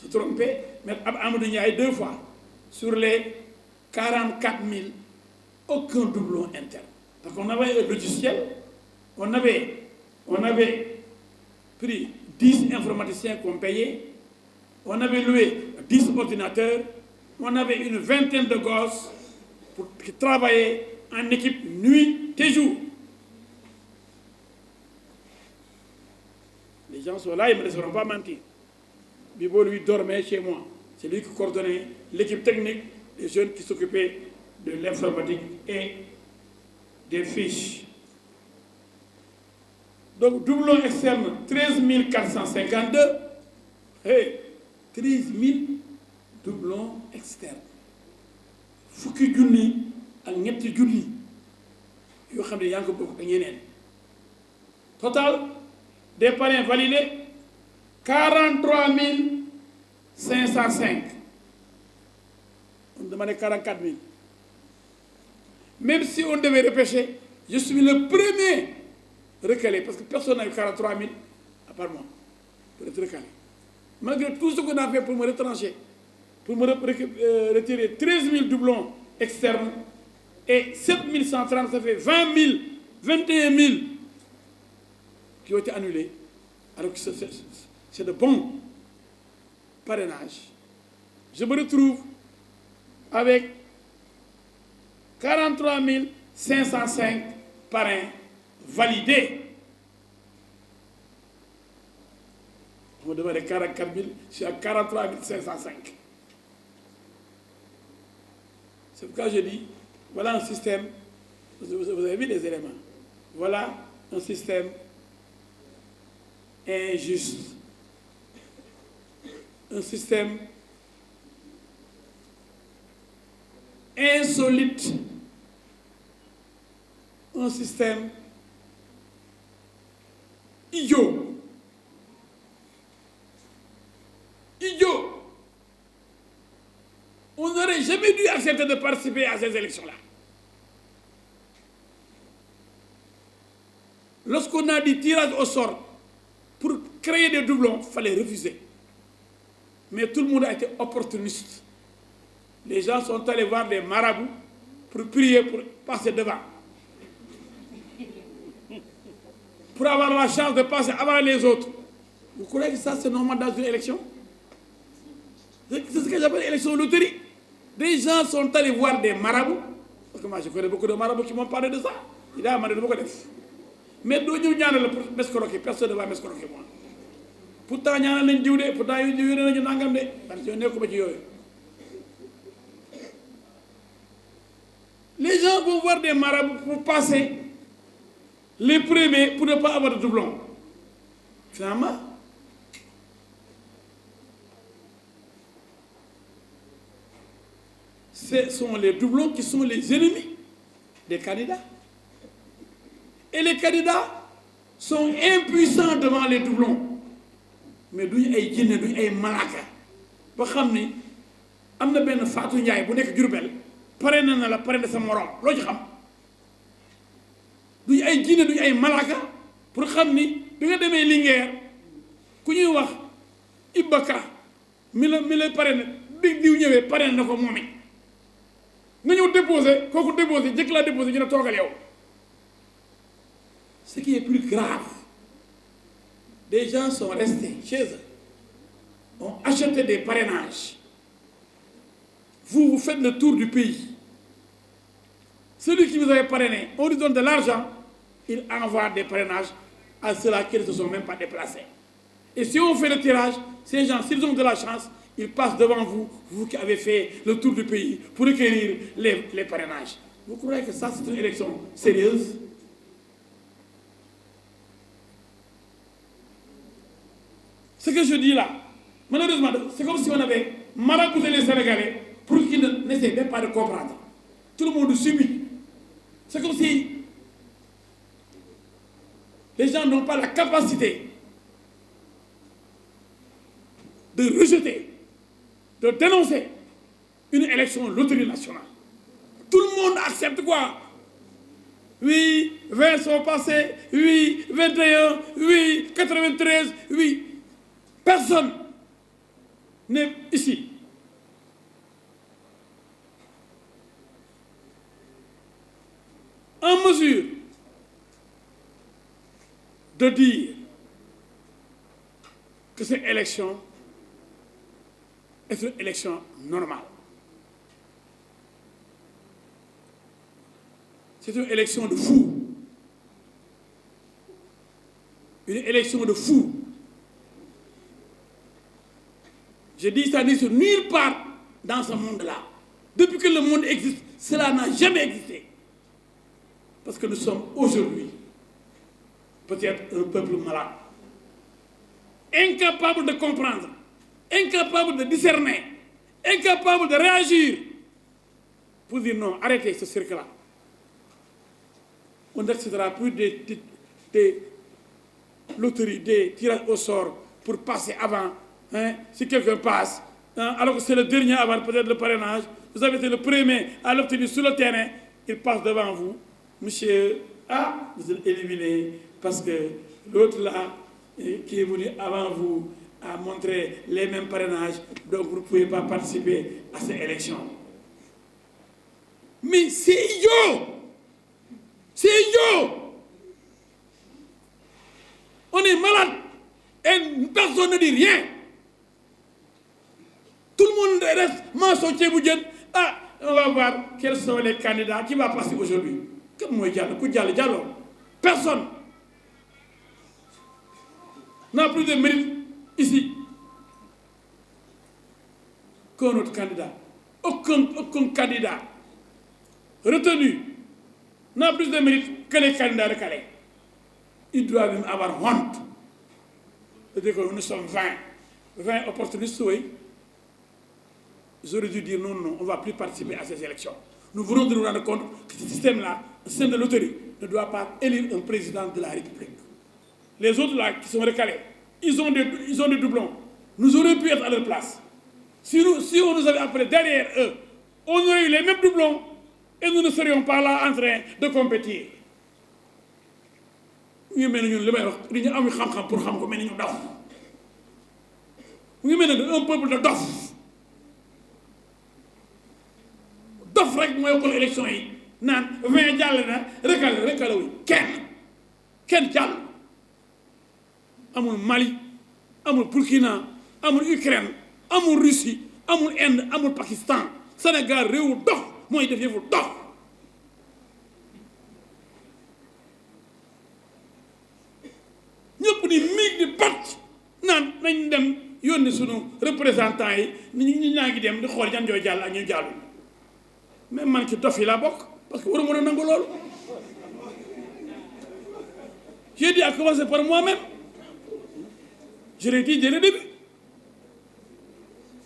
Se tromper, mettre Amadou Ndiaye 2 fois. Sur les 44 000, aucun doublon interne. Donc on avait un logiciel, on avait pris 10 informaticiens qu'on payait, on avait loué 10 ordinateurs, on avait une vingtaine de gosses qui travaillaient en équipe nuit et jour. Les gens sont là, ils ne me laisseront pas mentir. Bibo, lui, dormait chez moi. C'est lui qui coordonnait l'équipe technique, les jeunes qui s'occupaient de l'informatique et des fiches. Donc, doublon externe, 13 452. Hey, 13 000 doublons externes. Fukki junni ak ñetti junni yoo xam ne yaa ngi ko bokk ak ñeneen. Total des parrains validés 43 505. On demandait 44 000. Même si on devait repêcher, je suis le premier recalé parce que personne n'a eu 43 000 à part moi pour être recalé. Malgré tout ce qu'on a fait pour me retrancher, pour me retirer 13 000 doublons externes et 7 130, ça fait 20 000, 21 000 qui ont été annulés, alors que c'est de bons parrainages. Je me retrouve avec 43 505 parrains validés. On me demandait 44 000, je suis à 43 505. C'est pourquoi je dis, voilà un système, vous avez vu les éléments, voilà un système injuste, un système insolite, un système idiot. Idiot. On n'aurait jamais dû accepter de participer à ces élections-là. Lorsqu'on a dit tirage au sort pour créer des doublons, il fallait refuser. Mais tout le monde a été opportuniste. Les gens sont allés voir des marabouts pour prier, pour passer devant. Pour avoir la chance de passer avant les autres. Vous croyez que ça c'est normal dans une élection? C'est ce que j'appelle élection loterie. Des gens sont allés voir des marabouts. Parce que moi je connais beaucoup de marabouts qui m'ont parlé de ça. Il a demandé de beaucoup de choses. Mais d'où nous ñaanal pour m'escroquer, personne ne va m'escroquer moi. Pourtant ñaanal nañ diw de, pourtant yu diw nañu nangam de, parce que nekkuma ci yooyu. Les gens vont voir des marabouts pour passer les premiers pour ne pas avoir de doublons. Finalement, ce sont les doublons qui sont les ennemis des candidats. Et les candidats sont impuissants devant les doublons. Mais duñ ay jinne duñ ay malaka ba xam ni am na benn Fatou Ndiaye bu nekk Diourbel pare na la pare na sa morom loo ci xam duñ ay jinne duñ ay malaka pour xam ni bi nga demee Linguère ku ñuy wax Ibaka mi la pare na bi diw ñëwee pare na ko moom it nga ñëw déposé kooku déposé jëkk laa déposé ñu ne toogal yow. Ce qui est plus grave, des gens sont restés chez eux, ont acheté des parrainages. Vous faites le tour du pays. Celui qui vous avait parrainé, on lui donne de l'argent, il envoie des parrainages à ceux-là qui ne se sont même pas déplacés. Et si on fait le tirage, ces gens, s'ils ont de la chance, ils passent devant vous, vous qui avez fait le tour du pays, pour recueillir les parrainages. Vous croyez que ça, c'est une élection sérieuse? Ce que je dis là, malheureusement, c'est comme si on avait marabouté les Sénégalais pour qu'ils n'essaient même pas de comprendre. Tout le monde subit. C'est comme si les gens n'ont pas la capacité de rejeter, de dénoncer une élection loterie nationale. Tout le monde accepte quoi? Oui, 20 sont passés, oui, 21, oui, 93, oui. Personne n'est ici. En mesure de dire que cette élection est une élection normale. C'est une élection de fous. Une élection de fous. Je dis ça n'est sur nulle part dans ce monde-là. Depuis que le monde existe, cela n'a jamais existé. Parce que nous sommes aujourd'hui peut-être un peuple malade, incapable de comprendre, incapable de discerner, incapable de réagir pour dire non, arrêtez ce cirque-là. On n'acceptera plus des loteries, des tirages au sort pour passer avant. Hein, si quelqu'un passe, hein, alors que c'est le dernier à avoir peut-être le parrainage, vous avez été le premier à l'obtenir sur le terrain, il passe devant vous. Monsieur, vous êtes éliminé parce que l'autre là, qui est venu avant vous, a montré les mêmes parrainages, donc vous ne pouvez pas participer à ces élections. Mais c'est idiot! C'est idiot! On est malade et personne ne dit rien. Tout le monde reste mensonnier. On va voir quels sont les candidats qui vont passer aujourd'hui. Personne n'a plus de mérite ici qu'un autre candidat. Aucun candidat retenu n'a plus de mérite que les candidats recalés. Ils doivent même avoir honte de dire que nous sommes 20 opportunistes, oui. J'aurais dû dire non, on ne va plus participer à ces élections. Nous voulons nous rendre compte que ce système-là, un système de loterie, ne doit pas élire un président de la République. Les autres là qui sont recalés, ils ont des doublons. Nous aurions pu être à leur place. Si on nous avait appelé derrière eux, on aurait eu les mêmes doublons et nous ne serions pas là en train de compétir. Nous mel ñun limay wax dañu am xam-xam pour xam ko mel ñu dof. Ñu mel un peuple de dof. Dof rek mooy ko élection yi naan 20 jàll na recalé wu kenn jàll. Amul Mali, amul Burkina, amul Ukraine, amul Russie, amul Inde, amul Pakistan. Sénégal réewu dof mooy def yëfu dof. ñëpp di miig di bat naan nañ dem yónni sunu représentants yi ñi ñaa ngi dem di xool ñan ñooy jàll ak ñu jàllul. Mais man ci dof yi laa bokk parce que waru mën a nangu loolu. J'ai dit à commencer par moi-même. Je l'ai dit dès le début.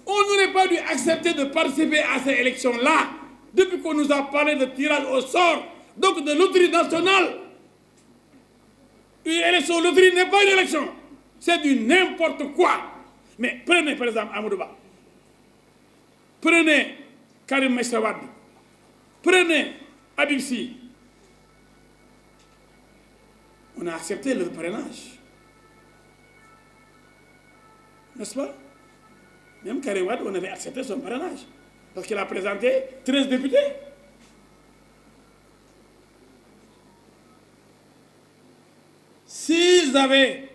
On n'aurait pas dû accepter de participer à ces élections-là depuis qu'on nous a parlé de tirage au sort, donc de loterie nationale. Une élection loterie n'est pas une élection. C'est du n'importe quoi. Mais prenez par exemple Amadou Ba. Prenez Karim Meïssa Wade. Prenez Habib Sy. On a accepté le parrainage. N'est-ce pas? Même Karim Wade, on avait accepté son parrainage. Parce qu'il a présenté 13 députés. S'ils avaient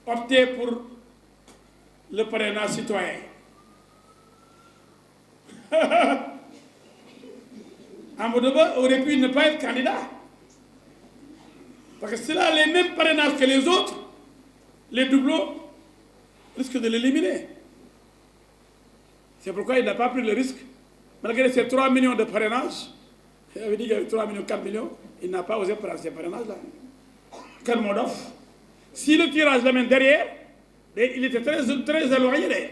opté pour le parrainage citoyen, Amadou Ba aurait pu ne pas être candidat. Parce que s'il a les mêmes parrainages que les autres, les doublons risquent de l'éliminer. C'est pourquoi il n'a pas pris le risque. Malgré ces 3 millions de parrainages, il avait dit qu'il y avait 3 millions, 4 millions, il n'a pas osé prendre ces parrainages-là. Quel mot d'offre. Si le tirage l'amène derrière, il était très éloigné d'ailleurs,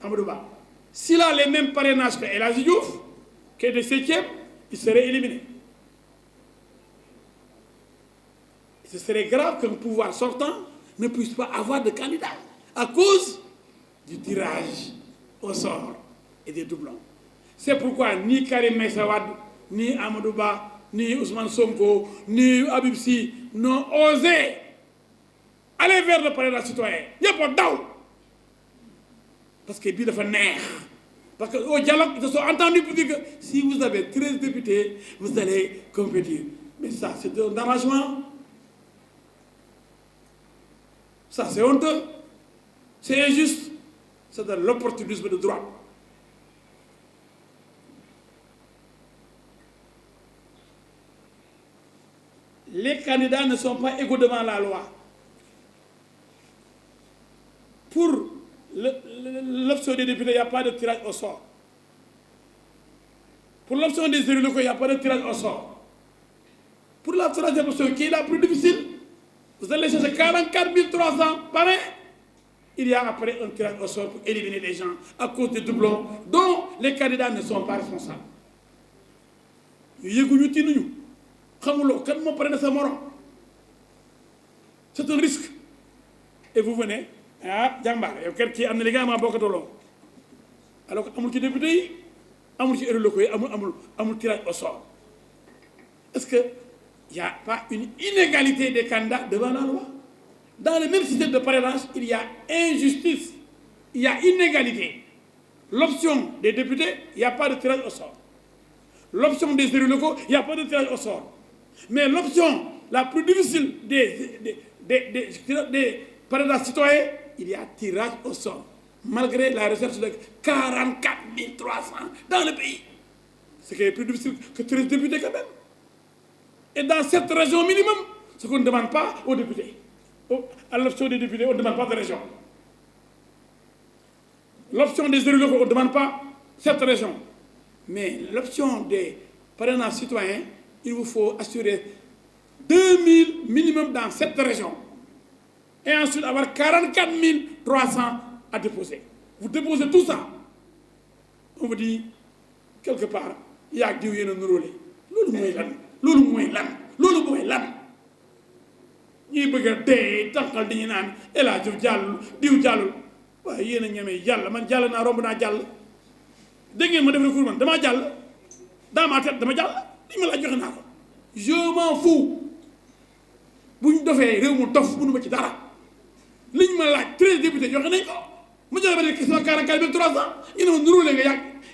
Amadou Ba. S'il a les mêmes parrainages que El Hadji Diouf, qui est de 7e, il serait éliminé. Ce serait grave qu'un pouvoir sortant ne puisse pas avoir de candidat à cause du tirage au sort et des doublons. C'est pourquoi ni Karim Meïssa Wade, ni Amadou Ba, ni Ousmane Sonko, ni Habib Sy n'ont osé aller vers le parrainage citoyen. Il n'y a pas d'eau. Parce que bii dafa neex. Parce qu'au dialogue, ils se sont entendus pour dire que si vous avez 13 députés, vous allez compétir. Mais ça, c'est un arrangement. Ça, c'est honteux. C'est injuste. C'est de l'opportunisme de droite. Les candidats ne sont pas égaux devant la loi. Pour l'option des députés, il n'y a pas de tirage au sort. Pour l'option des élus locaux, il n'y a pas de tirage au sort. Pour la troisième option, qui est la plus difficile, vous allez chercher 44 300 par an. Il y a après un tirage au sort pour éliminer les gens à cause des doublons dont les candidats ne sont pas responsables. C'est un risque. Et vous venez, ah, Djambar, il y a quelqu'un qui a amené les gars à Bokatolo. Alors que les députés, les élus locaux, les tirage au sort. Est-ce qu'il n'y a pas une inégalité des candidats devant la loi? Dans le même système de parrainage, il y a injustice, il y a inégalité. L'option des députés, il n'y a pas de tirage au sort. L'option des élus locaux, il n'y a pas de tirage au sort. Mais l'option la plus difficile des parrainages citoyens, il y a tirage au sort. Malgré la recherche de 44 300 dans le pays. Ce qui est plus difficile que 13 députés quand même. Et dans cette région minimum, ce qu'on ne demande pas aux députés. à l'option des députés, on ne demande pas de région. L'option des élus locaux, on ne demande pas cette région. Mais l'option des parrainages citoyens, il vous faut assurer 2000 minimum dans cette région. Et ensuite avoir 44 300 à déposer. Vous déposez tout ça. On vous dit, quelque part, il y a que Dieu qui nous roule. Loolu mooy lan ñuy bëgg a dee tànqal di ñu naan El Hadj Diouf jàllul diw jàllul waaye yéen a ñemee jàll man jàll naa romb naa jàll dégg ngeen ma def recours man damaa jàll dans ma tête dama jàll li ma laaj joxe naa ko je m'en fous bu ñu dofee réew mu dof mënu ma ci dara liñ ma laaj 13 députés joxe nañ ko ma joxe ba ne question 44 ba 300 ñu ne ma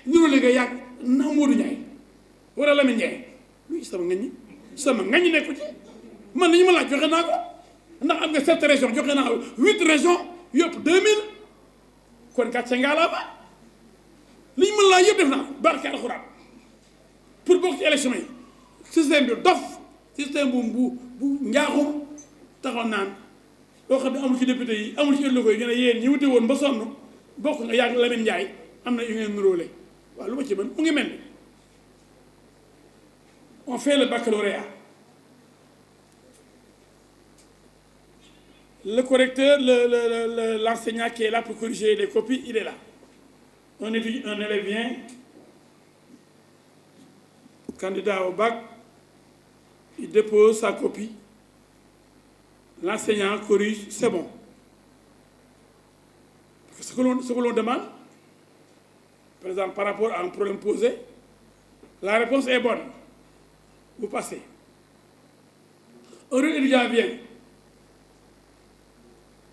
nuróole nga yàgg na Modou Ndiaye wala Lamine Ndiaye luy sama ngañ nekku ci man li ñu ma laaj joxe naa ko ndax am nga 7 régions joxe naa 8 régions yëpp 2000 kon gàcce ngaa ba li ñu ma laaj yëpp def naa barke alxuraan pour bokk ci élection yi système bi dof système bu njaaxum taxaw naan loo xam ne amul ci député yi amul ci élus locaux yi ñu ne yéen ñi wute woon ba sonn bokk nga yàgg Lamine Ndiaye am na yu ngeen nuróole waaw lu ma ci mën mu ngi mel ni on fait le baccalauréat. Le correcteur, l'enseignant qui est là pour corriger les copies, il est là. Un élève vient, candidat au bac, il dépose sa copie. L'enseignant corrige, c'est bon. Ce que l'on demande, par exemple, par rapport à un problème posé, la réponse est bonne. Vous passez. Un étudiant vient.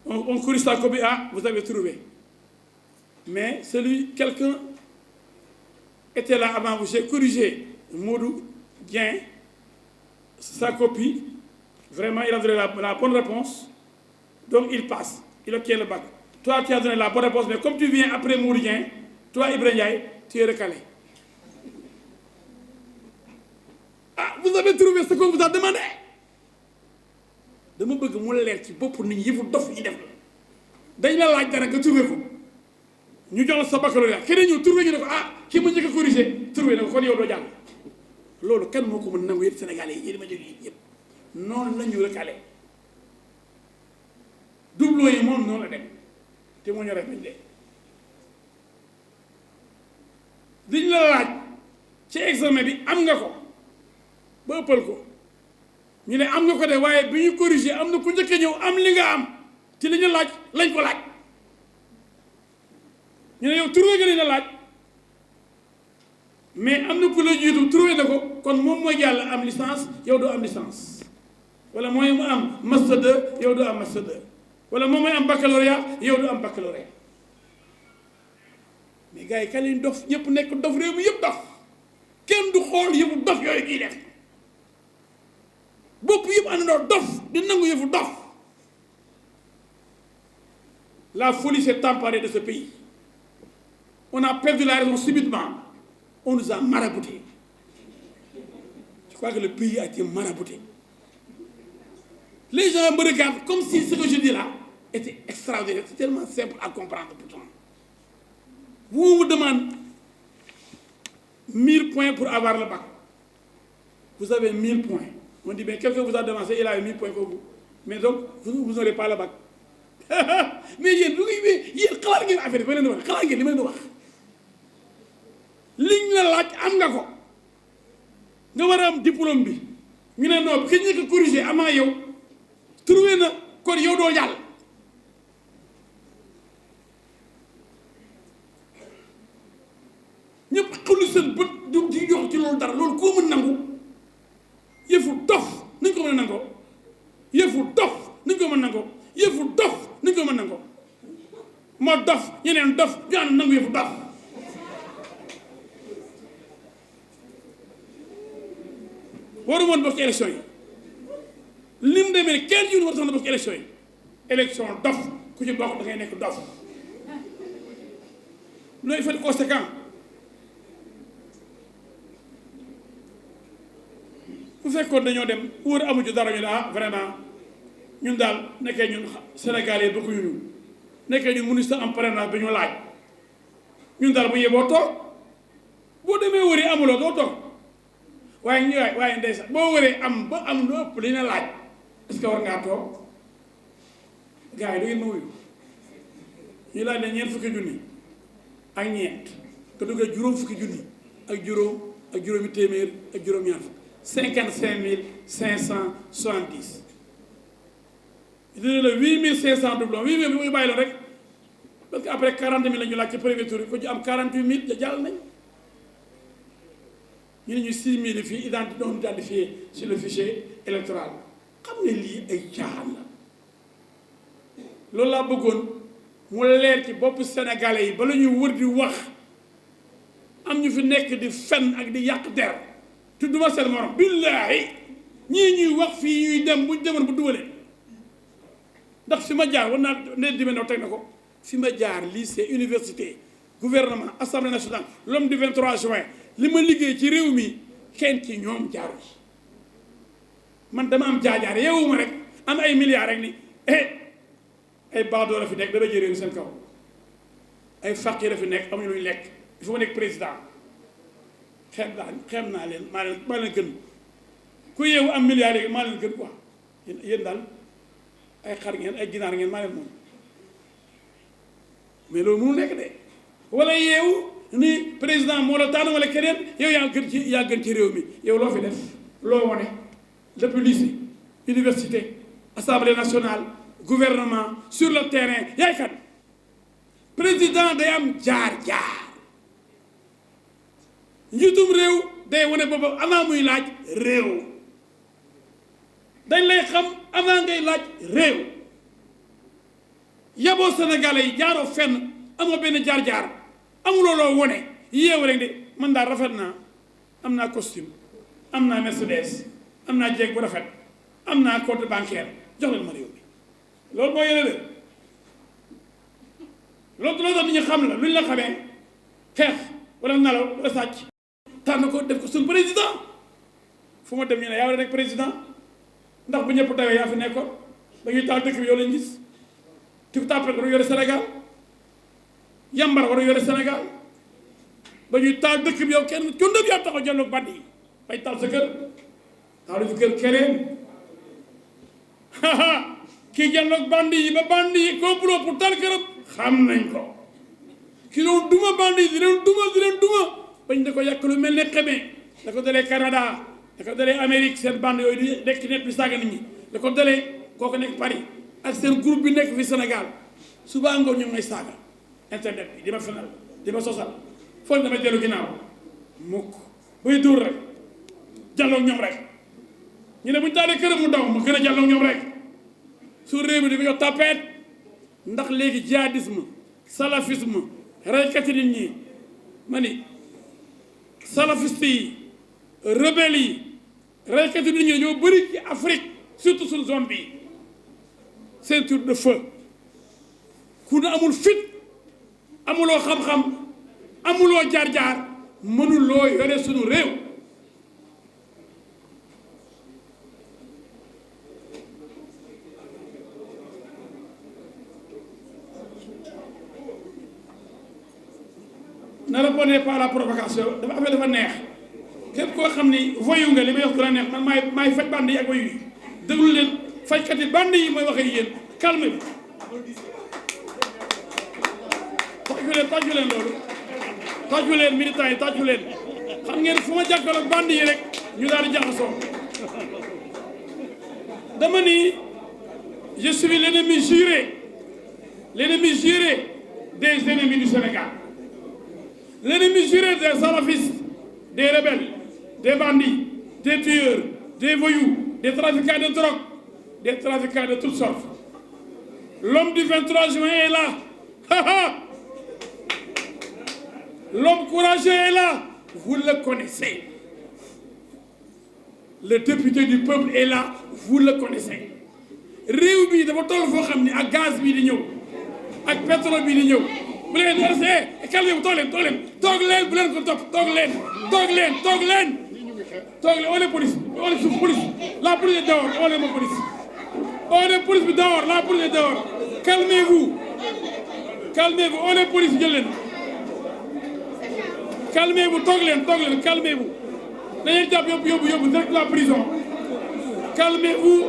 On corrige sa copie. Ah, vous avez trouvé. Mais quelqu'un était là avant vous. J'ai corrigé Modou Dien, sa copie. Vraiment, il a donné la bonne réponse. Donc, il passe. Il obtient le bac. Toi, tu as donné la bonne réponse. Mais comme tu viens après Modou Dien, toi, Ibrahim Ndiaye, tu es recalé. Ah, vous avez trouvé ce qu'on vous a demandé. dama bëgg mu leer ci bopp nit ñi yëfu dof yi def dañ la laaj dara nga trouvé ko ñu jox la sa baccalauréat keneen ñëw trouvé ñu ne ko ah kii ma njëkk a corrigé trouvé na ko kon yow doo jàll loolu kan moo ko mën nangu yéen Sénégalais yi yéen ma jóg yëpp noonu la ñu recalé doublon yi moom noonu la dem te moo ñu rek bañ dee diñ la laaj ci examen bi am nga ko ba ëppal ko ñu ne am nga ko de waaye bi ñu corrigé am na ku njëkk a ñëw am li nga am ci li ñu laaj lañ ko laaj ñu ne yow trouvé nga li nga laaj mais am na ku la jiitu trouvé na ko kon moom mooy jàll am licence yow doo am licence wala mooy mu am master 2 yow doo am master 2 wala moom mooy am baccalauréat yow doo am baccalauréat mais gars yi ka leen dof ñëpp nekk dof réew mi yëpp dof kenn du xool yëpp dof yooyu kii def bopp yëpp àndandoo dof di nangu yëfu dof la folie s'est emparée de ce pays on a perdu la raison subitement on nous a maraboutés je crois que le pays a été marabouté les gens me regardent comme si ce que je dis là était extraordinaire c'est tellement simple à comprendre pourtant vous me demandez 1000 points pour avoir le bac vous avez 1000 points. On dit, bien, quelqu'un vous a devancé, il a eu 1000 points comme vous. Mais donc, vous n'aurez pas le bac. Mais il y a des affaires, liñ la laaj am nga ko nga war a am diplôme bi ñu ne non ki ñu ko corrigé amaa yow trouvé na kon yow doo jàll ñëpp xulli seen bët di jox ci loolu dara loolu koo mën nangu yëfu dof nañ ko mën a nangoo yëfu dof nañ ko mën a nangoo yëfu dof nañ ko mën a nangoo moo dof ñeneen dof ñu ànd nangu yëfu dof waru woon bokk ci élection yi li mu demee kenn jiw war sax na bokk ci élection yi élection dof ku ci bokk da ngay nekk dof loolu il faut être conséquent bu fekkoon dañoo dem wóor amuñu dara ñu ne ah vraiment ñun daal nekkee ñun Sénégalais bëgguñu ñu nekkee ñun ministre am parrainage bi ñu laaj ñun daal bu yeboo toog boo demee wëri amuloo doo toog waaye ndeysaan boo wëree am ba am lu ëpp li na laaj est-ce que war ngaa toog gars yi du ngeen ma wuyu ñu laaj ne ñeent fukki junni ak ñeent te duggee juróom fukki junni ak juróomi téeméer ak juróom-ñaar fukk 55 570 dina la 8500 doublons 8000 bi muy bàyyi la rek parce que après 40 000 la ñu laaj ci premier tour yi ko ci am 48 000 jàll nañ ñu ne ñu 6 000 fii non identifié sur le fichier électoral xam ne lii ay caaxaan la loolu laa bëggoon mu leer ci bopp sénégalais yi ba la ñuy wër di wax am ñu fi nekk di fen ak di yàq der tudduma seen morom billaahi ñii ñuy wax fii ñuy dem buñ demoon bu dugalee ndax fi ma jaar war naa ne dime noo teg na ko fi ma jaar lycée université gouvernement assemblée nationale l'homme du 23 juin li ma liggéey ci réew mi kenn ci ñoom jaaru man dama am jaajaar yeewuma rek am ay milliards rek ni ay baadoo la fi nekk dama jëréew seen kaw ay faqir la fi nekk amuñu luñu lekk il faut ma nekk président xeeb naa leen maa leen gën ku yeewu am milliards yi maa leen gën quoi yéen daal ay xar ngeen ay ginaar ngeen maa leen moom mais loolu mënu nekk de wala yeewu ni président moo la tànn wala keneen yow yaa gën ci réew mi yow loo fi def loo wone depuis lycée université assemblée nationale gouvernement sur le terrain yaay kat président day am jaar-jaar njiitum réew day wane boppam avant muy laaj réew dañ lay xam avant ngay laaj réew yaboo sénégalais yi jaaroo fenn amoo benn jaar-jaar amuloo loo wone yeewu rek de man daal rafet naa am naa costume am naa Mercedes am naa jeeg bu rafet am naa compte bancaire jox leen ma réew mi loolu moo yële de loolu tax nit ñi xam la lu ñu la xamee xeex wala nalaw wala sàcc tànn ko def ko suñu président fu ma dem ñu ne yaa war a nekk président ndax bu ñëpp tawee yaa fi nekkoon ba ñuy taal dëkk bi yow lañ gis Tic Tac waru yore Sénégal yambar waru yore Sénégal ba ñuy taal dëkk bi yow kenn cundëb yaa taxaw jëloog bandi yi bay taal sa kër taalu fi kër keneen kii jëloog bandi yi ba bandi yi complot pour taal këram xam nañ ko ki doon duma bandi yi di leen duma bañ da ko yàq lu mel ne xamee da ko dalee Canada da ko dalee Amérique seen bande yooyu di nekk ci net bi saaga nit ñi da ko dalee kooku nekk Paris ak seen groupe bi nekk fi Sénégal suba ngoon ñu may saaga internet bi di ma fenal di ma sosal foog dama dellu ginnaaw mukk buy dóor rek jàlloog ñoom rek ñu ne buñ taalee këram mu daw mu gën a jàlloog ñoom rek su réew mi di ko jox tapet ndax léegi jihadisme salafisme reykati nit ñi ma ni salafiste yi rebelle yi reykati nit ñi ñoo bëri ci Afrique surtout suñu zone bi ceinture de feu ku ne amul fit amuloo xam-xam amuloo jaar-jaar mënuloo yore suñu réew ne répondez pas à la provocation dafa affaire dafa neex képp koo xam ni voyu nga li may wax dana neex man maay faj band yi ak voyu yi déglu leen fajkat yi band yi mooy wax ak yéen calme bi tàccu leen loolu tàccu leen militants yi tàccu leen xam ngeen fu ma jàkkaarloo band yi rek ñu daal di jaxasoo dama ni je suis l'ennemi juré des ennemis du Sénégal. L'ennemi juré des salafistes, des rebelles, des bandits, des tueurs, des voyous, des trafiquants de drogue, des trafiquants de toutes sortes. L'homme du 23 juin est là. L'homme courageux est là. Vous le connaissez. Le député du peuple est là. Vous le connaissez. réew bi dafa toll foo xam ne ak gaz bii di ñëw ak pétrole bii di ñëw bu leen di calme toog leen bu leen ko topp toog leen on est police on est sous police la police est dehors on est ma police On est police dehors, la police est dehors. Calmez-vous. Calmez-vous, on est police, calmez-vous, calmez-vous. N'ayez pas direct la prison. Calmez-vous.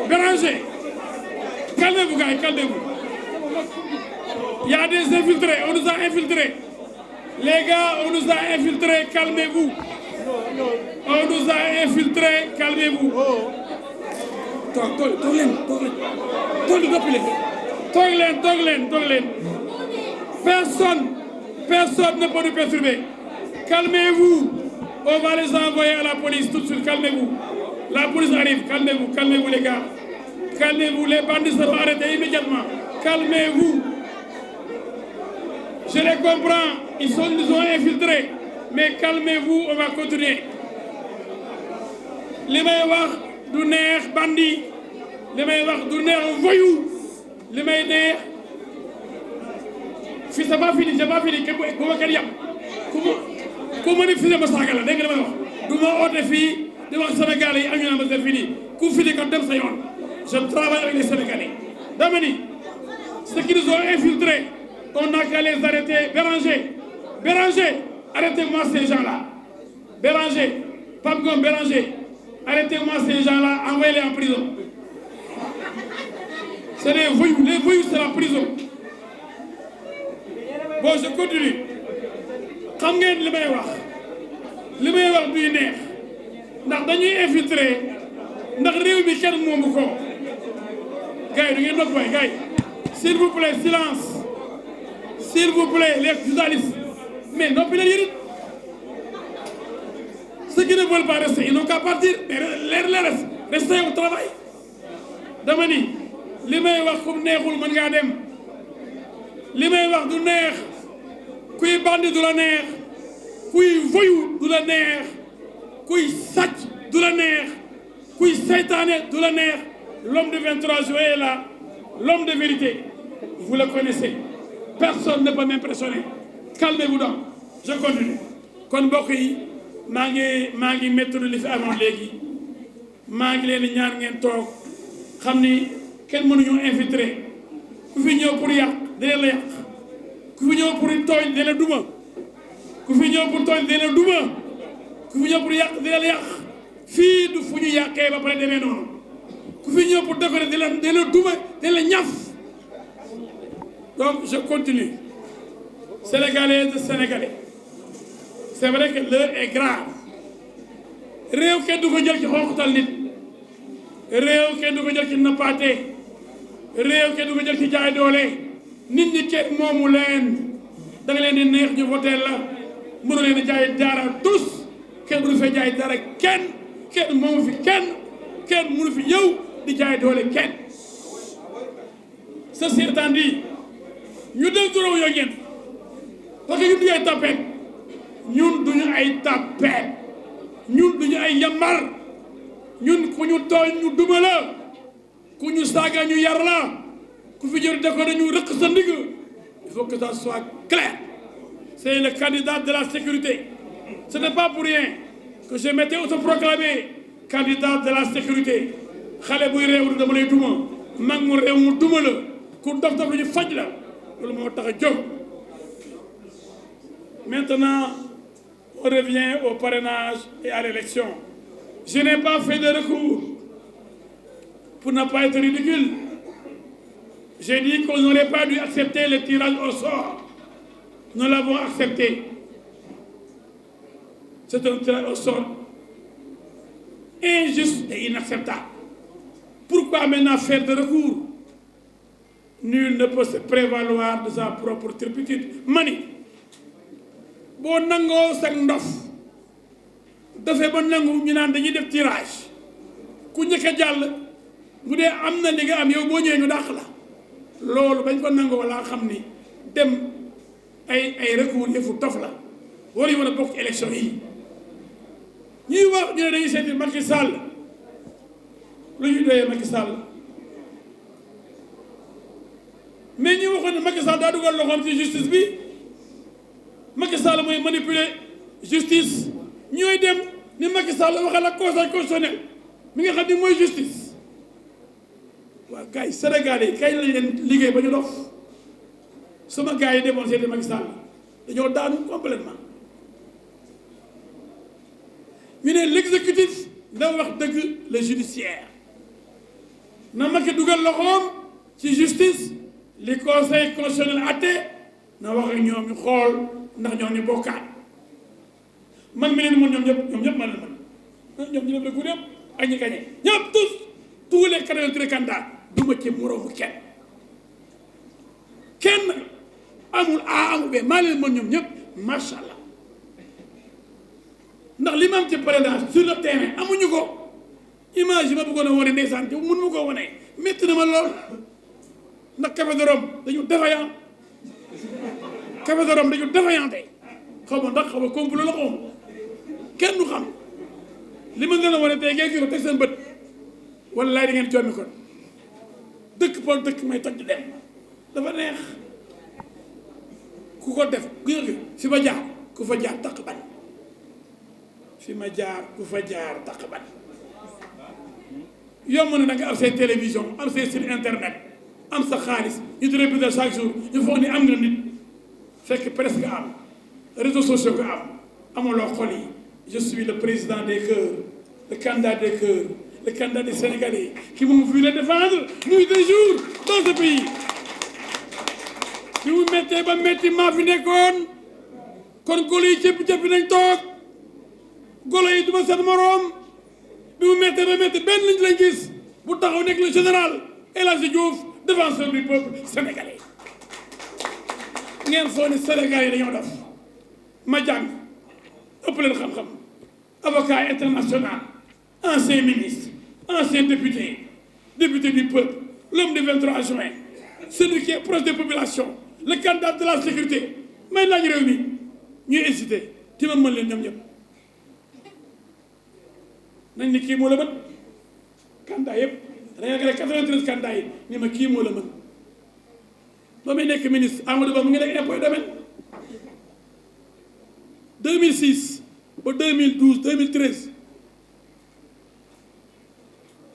Béranger. Calmez-vous, gars, calmez-vous. Il y a des infiltrés, on nous a infiltrés. Les gars, on nous a infiltrés, calmez-vous. On nous a infiltrés, calmez-vous. Personne ne peut nous perturber. Calmez-vous. On va les envoyer à la police tout de suite, calmez-vous. La police arrive, calmez-vous les gars. Calmez-vous, les bandits seront arrêtés immédiatement. Calmez-vous. Je les comprends, ils nous ont infiltrés. Mais calmez-vous, on va continuer. Les meilleurs du neex bandit, les meilleurs du neex voyou, les meilleurs fii c'est pas fini, c'est pas fini. Bu ma kenn yàpp ku ma ni fii ma saaga la dégg nga li may wax du ma oote fii di wax Sénégalais yi ak ñu naan ma c'est fini ku fini kon dem sa yoon. Je travaille avec les Sénégalais. Dama ni ceux qui nous ont infiltrés, on n'a qu'à les arrêter. Béranger, arrêtez-moi ces gens-là. Béranger, Pape Ngom, Béranger, arrêtez-moi ces gens-là, envoyez-les en prison. C'est des voyous, les voyous c'est la prison. Bon, je continue. Xam ngeen li may wax duy neex ndax dañuy infiltrer ndax réew mi kenn moomu ko. Gars yi du ngeen nopp waay gars yi s'il vous plaît silence s'il vous plaît les journalistes mais noppi leen yéen ceux qui ne veulent pas rester ils n'ont qu'à partir mais restez au travail. Dama ni li may wax ku neexul mën ngaa dem li may wax du neex kuy bandi du la neex kuy voyou du la neex kuy sàcc du la neex kuy seytaane du la neex. L'homme de 23 juillet est là, l'homme de vérité. Vous le connaissez. Personne ne peut m'impressionner. Calmez-vous donc. Je continue. Kon mbokk yi maa ngi métti li fi amoon léegi maa ngi leen di ñaan ngeen toog xam ni kenn mënuñu infiltrer ku fi ñëw pour yàq dina la yàq ku fi ñëw pour tooñ dina la duma ku fi ñëw pour tooñ dina la duma ku fi ñëw pour yàq dina la yàq fii du fu ñu yàqee ba pare demee noonu. ku fi ñëw pour décorer di la duma di la ñaf. Donc je continue. Sénégalaises et Sénégalais, c'est vrai que l'heure est grave. réew kenn du ko jël ci xonqatal nit réew kenn du ko jël ci nappaate réew kenn du ko jël ci jaay doole nit ñi kenn moomu leen da nga leen di neex ñu voté la mënu leen di jaay dara tous kenn du fee jaay dara kenn moomu fi kenn mënu fi ñëw di jaay doole kenn. Ceci étant dit ñu del duraw yoo ngeen parce que ñun duñu ay tapet ñun duñu ay tapet ñun duñu ay yambar ñun ku ñu tooñ ñu duma la ku ñu saaga ñu yar la ku fi jël deko dañu rëq sa ndigg. Il faut que ça soit clair. C'est le candidat de la sécurité. Ce n'est pas pour rien que je m'étais autoproclamé candidat de la sécurité. Xale buy réew dama lay duma mag mu réew mu duma la ku dof dof lu ñu faj la loolu moo tax a jóg. Maintenant, on revient au parrainage et à l'élection. Je n'ai pas fait de recours pour ne pas être ridicule. J'ai dit qu'on n'aurait pas dû accepter le tirage au sort. Nous l'avons accepté. C'est un tirage au sort injuste et inacceptable. Pourquoi maintenant faire de recours? Nul ne peut se prévaloir de sa propre turpitude. Mani, boo nangoo sag ndof dafay ba nangu ñu naan dañuy def tirage ku njëkk a jàll bu dee am na li nga am yow boo ñëwee ñu dàq la loolu bañ ko nangoo laa xam ni dem ay recours yëfu dof la war yu mën a bokk ci élection yi. ñuy wax ñu ne dañuy seeti Macky Sall lu ñuy doyee Macky Sall mais ñi waxoon ne Macky Sall daa dugal loxoom ci justice bi Macky Sall mooy manipuler justice ñooy dem ni Macky Sall waxal ak conseil constitutionnel mi nga xam ni mooy justice waaw gars yi Sénégalais yi kañ lañ leen liggéey ba ñu dof sama gars yi demoon seeti Macky Sall dañoo daanu complètement ñu ne l'exécutif na wax dëgg le judiciaire na Macky dugal loxoom ci justice li conseil constitutionnel atte na wax ak ñoom ñu xool ndax ñoom ñu bokkaat man mi leen mën ñoom ñëpp man leen mën ñoom ñu def recours yëpp ak ñi gagné ñëpp tous les 83 candidats du ma ci moroomu kenn amul A amul B maa leen mën ñoom ñëpp macha allah ndax li ma am ci parrainage sur le terrain amuñu ko image yi ma bëggoon a wane ndeysaan te mun ma koo wane métti na ma lool ndax Café de Rome dañu défaillant Café de Rome dañu défaillant tey xaw ma ndax xaw ma complot la xaw ma kenn du xam li ma gën a wane tey ngeen gis ko teg seen bët wallaay da ngeen jommi kon dëkk pool dëkk may toj di dem dafa neex ku ko def fi ma jaar ku fa jaar taq ban fi ma jaar ku fa jaar taq ban yomb na da nga am say télévision am say site internet am sa xaalis ñu di répéter chaque jour ñu foog ni am nga nit fekk presque nga am réseaux sociaux nga am amuloo xol yi je suis le président des cœurs le candidat des cœurs le candidat des Sénégalais qui m'ont vu les défendre nuit et jour dans ce pays bi mu méttee ba métti maa fi nekkoon kon golo yi cëppi nañ toog golo yi duma seen moroom bi mu méttee ba métti benn nit lañ gis bu taxaw nekk le général El Hadji Diouf défenseur du peuple sénégalais ngeen foo ni Sénégal yi dañoo def ma jàng ëpp leen xam-xam avocat international ancien ministre ancien député du peuple l'homme du 23 juin celui qui est proche des populations le candidat de la sécurité may laaj réew mi ñuy hésité ti ma mën leen ñoom ñëpp nañ ni kii moo la mën candidat yëpp da nga 93 candidats yi ni ma kii moo la mën ba muy nekk ministre Amadou Ba mu ngi nekk impôt domaine 2006 ba 2012 2013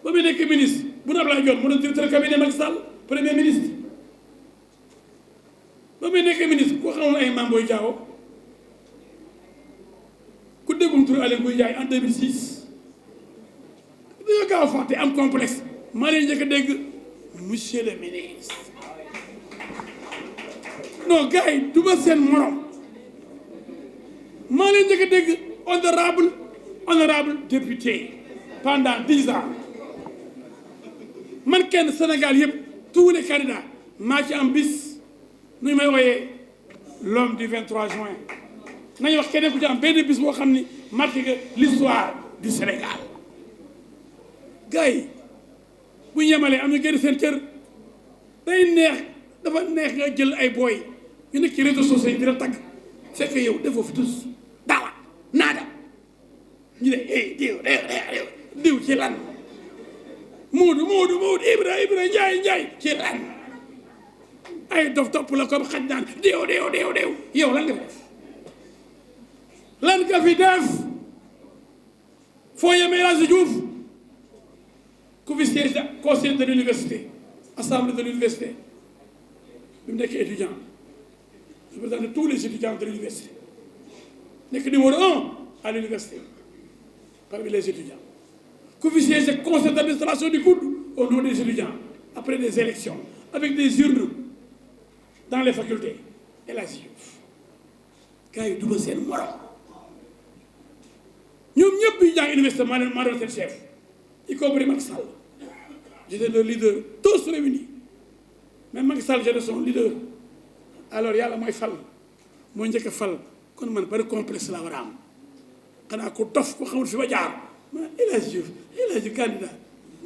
ba muy nekk ministre bu na Abdoulaye Dione mu doon directeur cabinet Macky Sall premier ministre ba muy nekk ministre ku xamul ay Mame Boye Diao ku déggum tur Aly Ngouille Ndiaye en 2006 dañoo gaaw a fàtte am complexe maa leen njëkk a dégg monsieur le ministre non gars yi du ma seen morom maa leen njëkk a dégg honorable député pendant 10 ans man kenn Sénégal yëpp tous les candidats maa ci am bis nu ñu may wooyee l'homme du 23 juin nañu wax keneen ku ci am benn bis boo xam ni marqué nga l'histoire du Sénégal gars yi bu ñu yemalee am ñu génn seen cër day neex dafa neex nga jël ay booy ñu nekk ci réseaux sociaux yi dina tagg fekk yow defoo fi tous dara naada ñu ne diw ci lan Moodu Ibra Njaay ci lan ay dof topp la comme xaj naan diw yow lan nga fi def lan nga fi def foo yemee El Hadji Diouf ku fi siège conseil de l'université assemblée de l'université bi mu nekk étudiant je représente tous les étudiants de l'université nekk numéro 1 à l'université parmi les étudiants ku fi siège conseil d'administration du COUD au nom des étudiants après des élections avec des urnes dans les facultés El Hadji Diouf gars yi duma seen morom ñoom ñëpp ñu jàng université maa doon seen chef y compris Macky Sall j'étais le leader tous réunis même Macky Sall j'étais son leader alors yàlla mooy fal moo njëkk a fal kon man bari complexe la war a am xanaa ko dof ko xamul fi ma jaar ma El Hadji candidat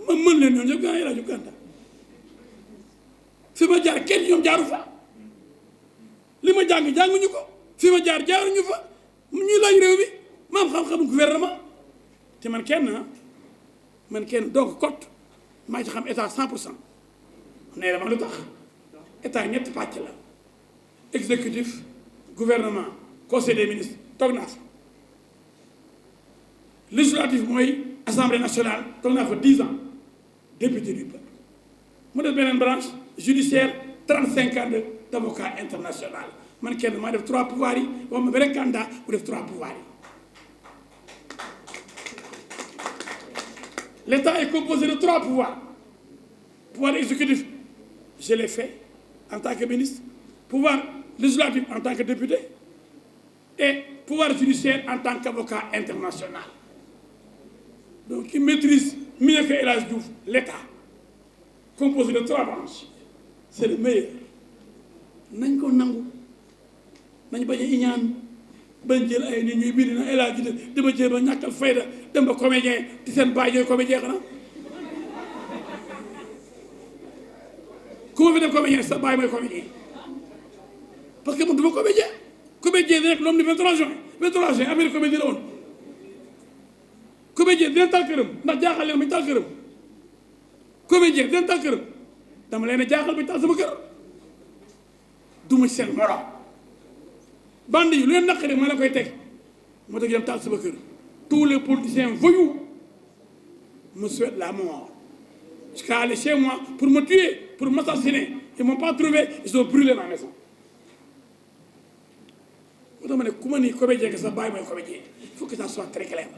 ma mën leen ñoom ñëpp gaa El Hadji candidat fi ma jaar kenn ñoom jaaru fa li ma jànguñu ko fi ma jaaruñu fa ñuy laaj réew mi ma am xam-xamu gouvernement te man kenn donc cote maa ci xam état 100% nee dama lu tax état ñetti pàcc la exécutif gouvernement conseil des ministres toog naa fa législatif mooy Assemblée nationale toog naa fa 10 ans député du peuple mu def beneen branche judiciaire 35 ans d'avocat international man kenn maa def 3 pouvoirs yi wax ma beneen candidat bu def 3 pouvoirs yi. L'État est composé de 3 pouvoirs. Pouvoir exécutif, je l'ai fait en tant que ministre. Pouvoir législatif en tant que député. Et pouvoir judiciaire en tant qu'avocat international. Donc, il maîtrise mieux que El Hadji Diouf l'État, composé de 3 branches. C'est le meilleur. nañ ko nangu nañ bañ a iñaan bañ jël ay nit ñuy bind na El Hadji dama jéem a ñàkkal fayda dem ba comédien di seen baay ñooy comédien xanaa ku ma fi def comédien sa baay mooy comédien parce que man du ma comédien comédien di nekk l'homme du 23 juin affaire comédien la woon comédien dina taal këram ndax jaaxal leen ma ñu taal këram comédien dina taal këram dama leen a jaaxal ba ñu taal sama kër duma ci seen morom bande yi lu leen naqari ma la koy teg moo tax dem taal sama kër tous les politiciens voyous me souhaitent la mort jusqu'à aller chez moi pour me tuer pour m'assassiner ils m'ont pas trouvé ils ont brûlé ma maison moo tax ma ne ku ma ni comédien que sa bàyyi mooy comédien il faut que ça soit très clair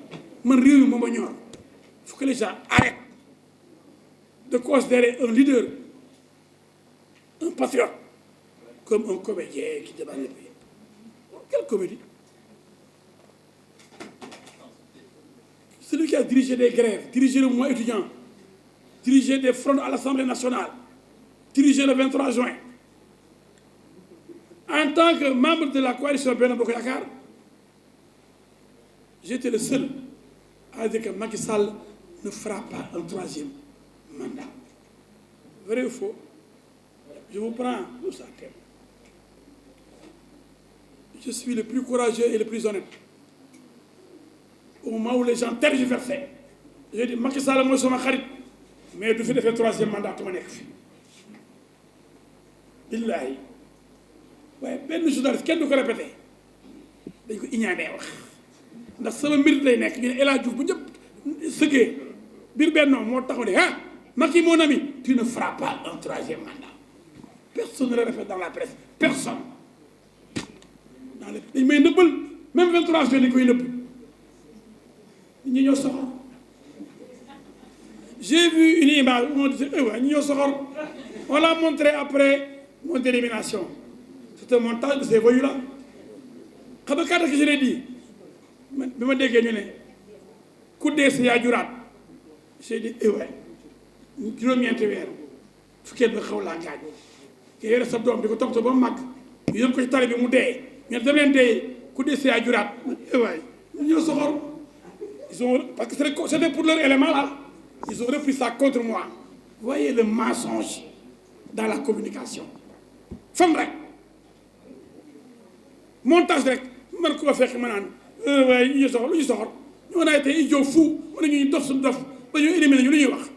man réew mi moom ma ñor il faut que les gens arrêtent de considérer un leader un patriote comme un comédien qui débat le pays. Quelle comédie? Celui qui a dirigé des grèves, dirigé le mouvement étudiant, dirigé des fronts à l'Assemblée nationale, dirigé le 23 juin. En tant que membre de la coalition Benno Bokk Yakaar, j'étais le seul à dire que Macky Sall ne fera pas un 3e mandat. Vrai ou faux? Je vous prends tout ça. Je suis le plus courageux et le plus honnête. Au moment où les gens tergiversaient, j'ai dit Macky Sall mooy sama xarit mais du fi defee 3e mandat tu ma nekk fi. Billaahi waaye benn journaliste kenn du ko répété dañ ko iñaanee wax ndax sama mbir lay nekk ñu ne El Hadji Diouf bu ñëpp sëggee biir Benno moo taxaw ne ah Macky mon ami tu ne feras pas un 3e mandat. Personne ne le répète dans la presse personne. dañ may nëbbal même 23 juin dañ koy nëbb nit ñi ñoo soxor j'ai vu une image où on disait waaw ñi ñoo soxor on l'a montré après mon élimination c'est un montage de ces voyous là xam nga kàddu gi je l'ai dit bi ma déggee ñu ne ku dee sa yaa juraat j'ai dit waay juróom-ñeenti weer fukkee ba xaw laa gaañ nga yore sa doom di ko toppatoo ba mu màgg ñu yóbbu ko ci tali bi mu dee ñu dem leen tey ku dee si yaa juraat waay ñoo soxor ils ont parce que c'était pour leur élément là ils ont repris ça contre moi. Voyez le mensonge dans la communication fam rek montage rek man ko fekk ma naan waaye ñu soxor lu ñu soxor ñu on a été idiot fou wala ñuy dof suñu dof ba ñu éliminé ñu lu ñuy wax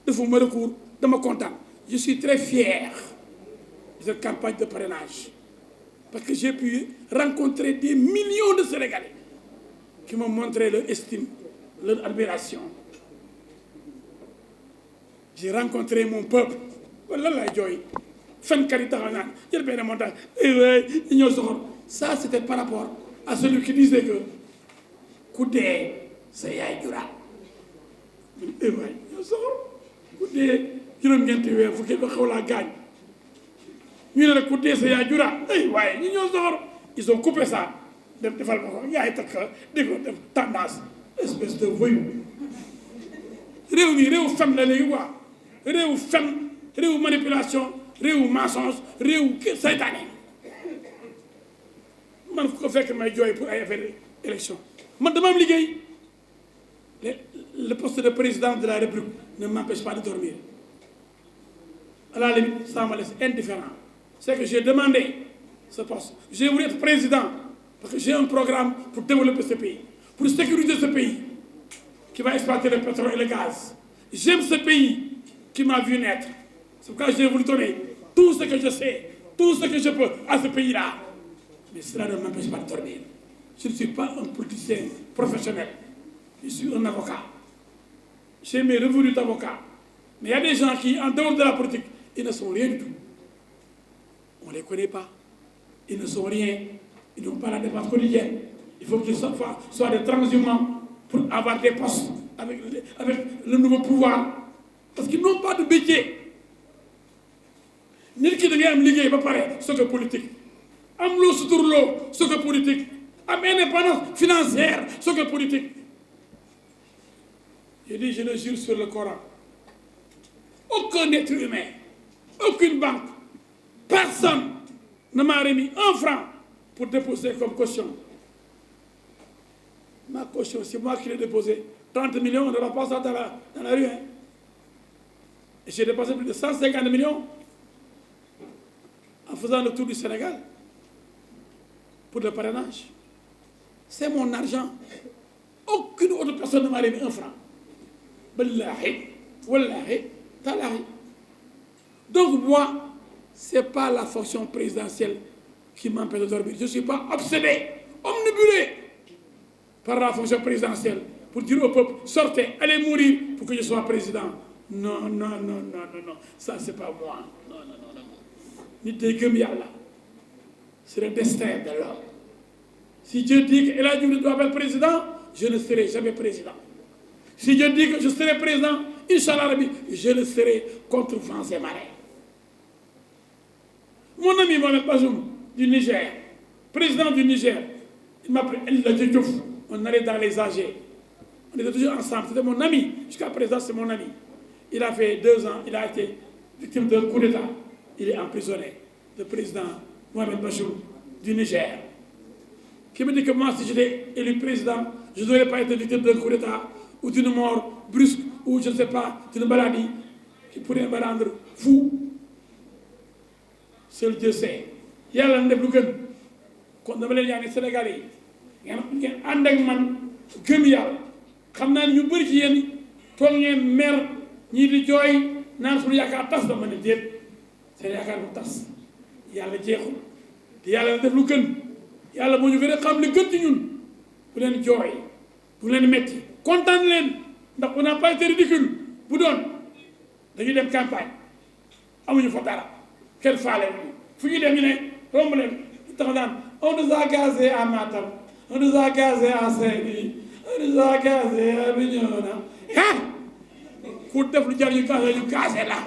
defuma recours dama kontaan je suis très fier de cette campagne de parrainage. Parce que j'ai pu rencontrer des millions de Sénégalais qui m'ont montré leur estime, leur admiration. J'ai rencontré mon peuple. Voilà la joie. Ça, c'était par rapport à celui qui disait que Koudé, c'est Yaïdura. Ñu ne la ku dee sa yaa jura waaye ñi ñoo soxor ils ont coupé ça dem defal ma ko yaay takk di ko def tendance espèce de voyou réew mi réew fen la léegi quoi réew fen réew manipulation réew mensonge réew saytaane man fu ko fekk may jooy pour ay affaire élection man dama am liggéey le poste de président de la République ne m'empêche pas de dormir à la limite ça me laisse indifférent. C'est que j'ai demandé ce poste. J'ai voulu être président parce que j'ai un programme pour développer ce pays, pour sécuriser ce pays qui va exploiter le pétrole et le gaz. J'aime ce pays qui m'a vu naître. C'est pourquoi j'ai voulu donner tout ce que je sais, tout ce que je peux à ce pays-là. Mais cela ne m'empêche pas de dormir. Je ne suis pas un politicien professionnel. Je suis un avocat. j'ai mes revenus d'avocat. Mais il y a des gens qui, en dehors de la politique, ils ne sont rien du tout. On ne les connaît pas. Ils ne sont rien. Ils n'ont pas la dépense quotidienne. Il faut qu'ils soient des transhumants pour avoir des postes avec le nouveau pouvoir. Parce qu'ils n'ont pas de métier. Nit ki da ngay am liggéey ba pare ce que politique. Am loo suturloo ce que politique. Am indépendance financière ce que politique. Je dis, je le jure sur le Coran. Aucun être humain, aucune banque, personne ne m'a remis 1 franc pour déposer comme caution. Ma caution, c'est moi qui l'ai déposé. 30 millions, on ne va pas ça dans la rue. Hein. Et j'ai dépassé plus de 150 millions en faisant le tour du Sénégal pour le parrainage. C'est mon argent. Aucune autre personne ne m'a remis 1 franc. Wallahi, wallahi, talahi. Donc moi, ce n'est pas la fonction présidentielle qui m'empêche de dormir. Je ne suis pas obsédé, omnibulé par la fonction présidentielle pour dire au peuple, sortez, allez mourir pour que je sois président. Non, non, non, non, non, non. Ça, c'est pas moi. Non, non, non, non. Ni dégum yalla. C'est le destin de l'homme. Si Dieu dit qu'El Hadji Diouf doit être président, je ne serai jamais président. Si Dieu dit que je serai président, Inch'Allah, je le serai contre vents et marées. Mon ami Mohamed Bazoum du Niger, président du Niger, il m'a pris El Hadji Diouf. On allait dans les AG. On était toujours ensemble. C'était mon ami. Jusqu'à présent, c'est mon ami. Il a fait 2 ans, il a été victime d'un coup d'État. Il est emprisonné. Le président Mohamed Bazoum du Niger. Qui me dit que moi, si j'étais élu président, je ne devrais pas être victime d'un coup d'État ou d'une mort brusque ou je ne sais pas, d'une maladie qui pourrait me rendre fou. Seul Dieu sait. Yàlla na def lu gën kon dama leen yaa ne Sénégalais yi ngeen ànd ak man gëm yàlla xam naa ne ñu bëri ci yéen toog ngeen mer ñii di jooy naan suñu yaakaar tas na ma ne déet seen yaakaar bu tas yàlla jeexul te yàlla na def lu gën yàlla moo ñu gën a xam li gën ci ñun bu leen jooy bu leen metti kontaan leen ndax on n'a pas été ridicule bu doon dañuy dem campagne amuñu fa dara kenn faale fu ñu dem ñu ne romb leen tax naan on nous a gazé à Matam on nous a gazé à Saint-Louis on nous a gazé à Bignona ku def lu jar ñu gazé la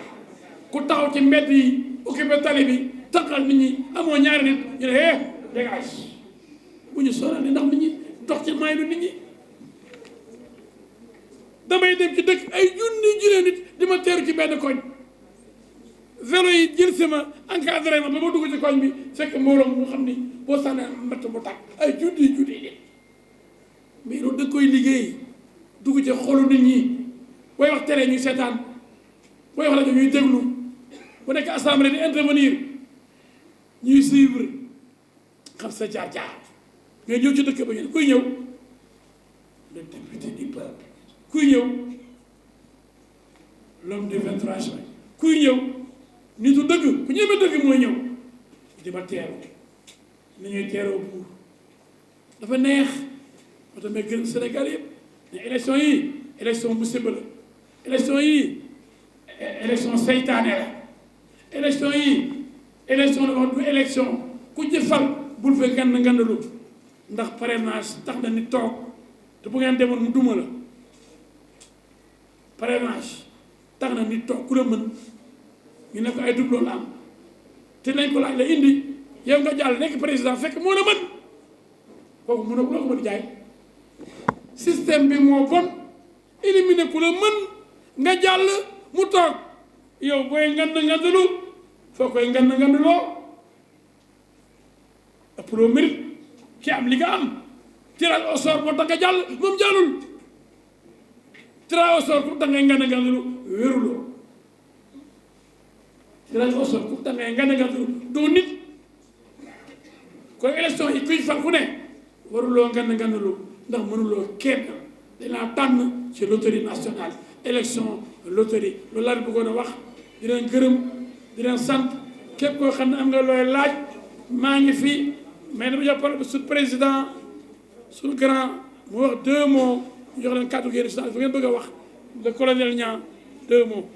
ku taxaw ci mbedd yi occupé tali bi taxal nit ñi amoo ñaari nit ñu ne dégage bu ñu sonal ni ndax nit ñi dox ci may lu nit ñi damay dem ci dëkk ay junni nit di ma teeru ci benn koñ vélo yi jël si ma encadré ma ba ma dugg ci koñ bi fekk mbooloo mu xam ni boo sànnee mbett mu tàkk ay junni nit mais loolu da koy liggéey dugg ci xolu nit ñi booy wax télé ñuy seetaan booy wax rajo ñuy déglu bu nekk assemblée di intervenir ñuy suivre xam sa jaar-jaar ngay ñëw ci dëkk ba ñu kuy ñëw le député du peuple kuy ñëw l'homme du 23 juin kuy ñëw nitu dëgg ku ñëwee dëgg mooy ñëw di ma teeru ni ñuy teeroo buur dafa neex moo tax may gën Sénégal yëpp ne élection yi élection musiba la élection yi élection seytaane la élection yi élection la wax du élection ku ci fal bul fe ngandalu ndax parrainage tax na nit toog te bu ngeen demoon mu duma la parrainage tax na nit toog ku la mën ñu ne ko ay doublon la am te nañ ko laaj la indi yow nga jàll nekk président fekk moo la mën kooku mën a loo ko mën jaay système bi moo bon éliminer ku la mën nga jàll mu toog yow booy ngandalu foo koy ngandaloo ëpp loo mérite ki am li nga am tirage au sort moo tax nga jàll moom jàllul tirage au sort ku tax ngay ngandalu wéruloo tirage au sort ku tax ngay ngandalu doo nit kon élection yi kuy fal ku ne waruloo ngandalu ndax mënuloo kenn dinaa tànn ci loterie nationale élection loterie loolu laa bëggoon a wax di leen gërëm di leen sant képp koo xam ne am nga looy laaj maa ngi fi mais dama jàppale suñu président suñu grand mu wax 2 mots ñu jox leen kàddu gi bu ngeen bëgg a wax Le colonel Niang, 2 mots.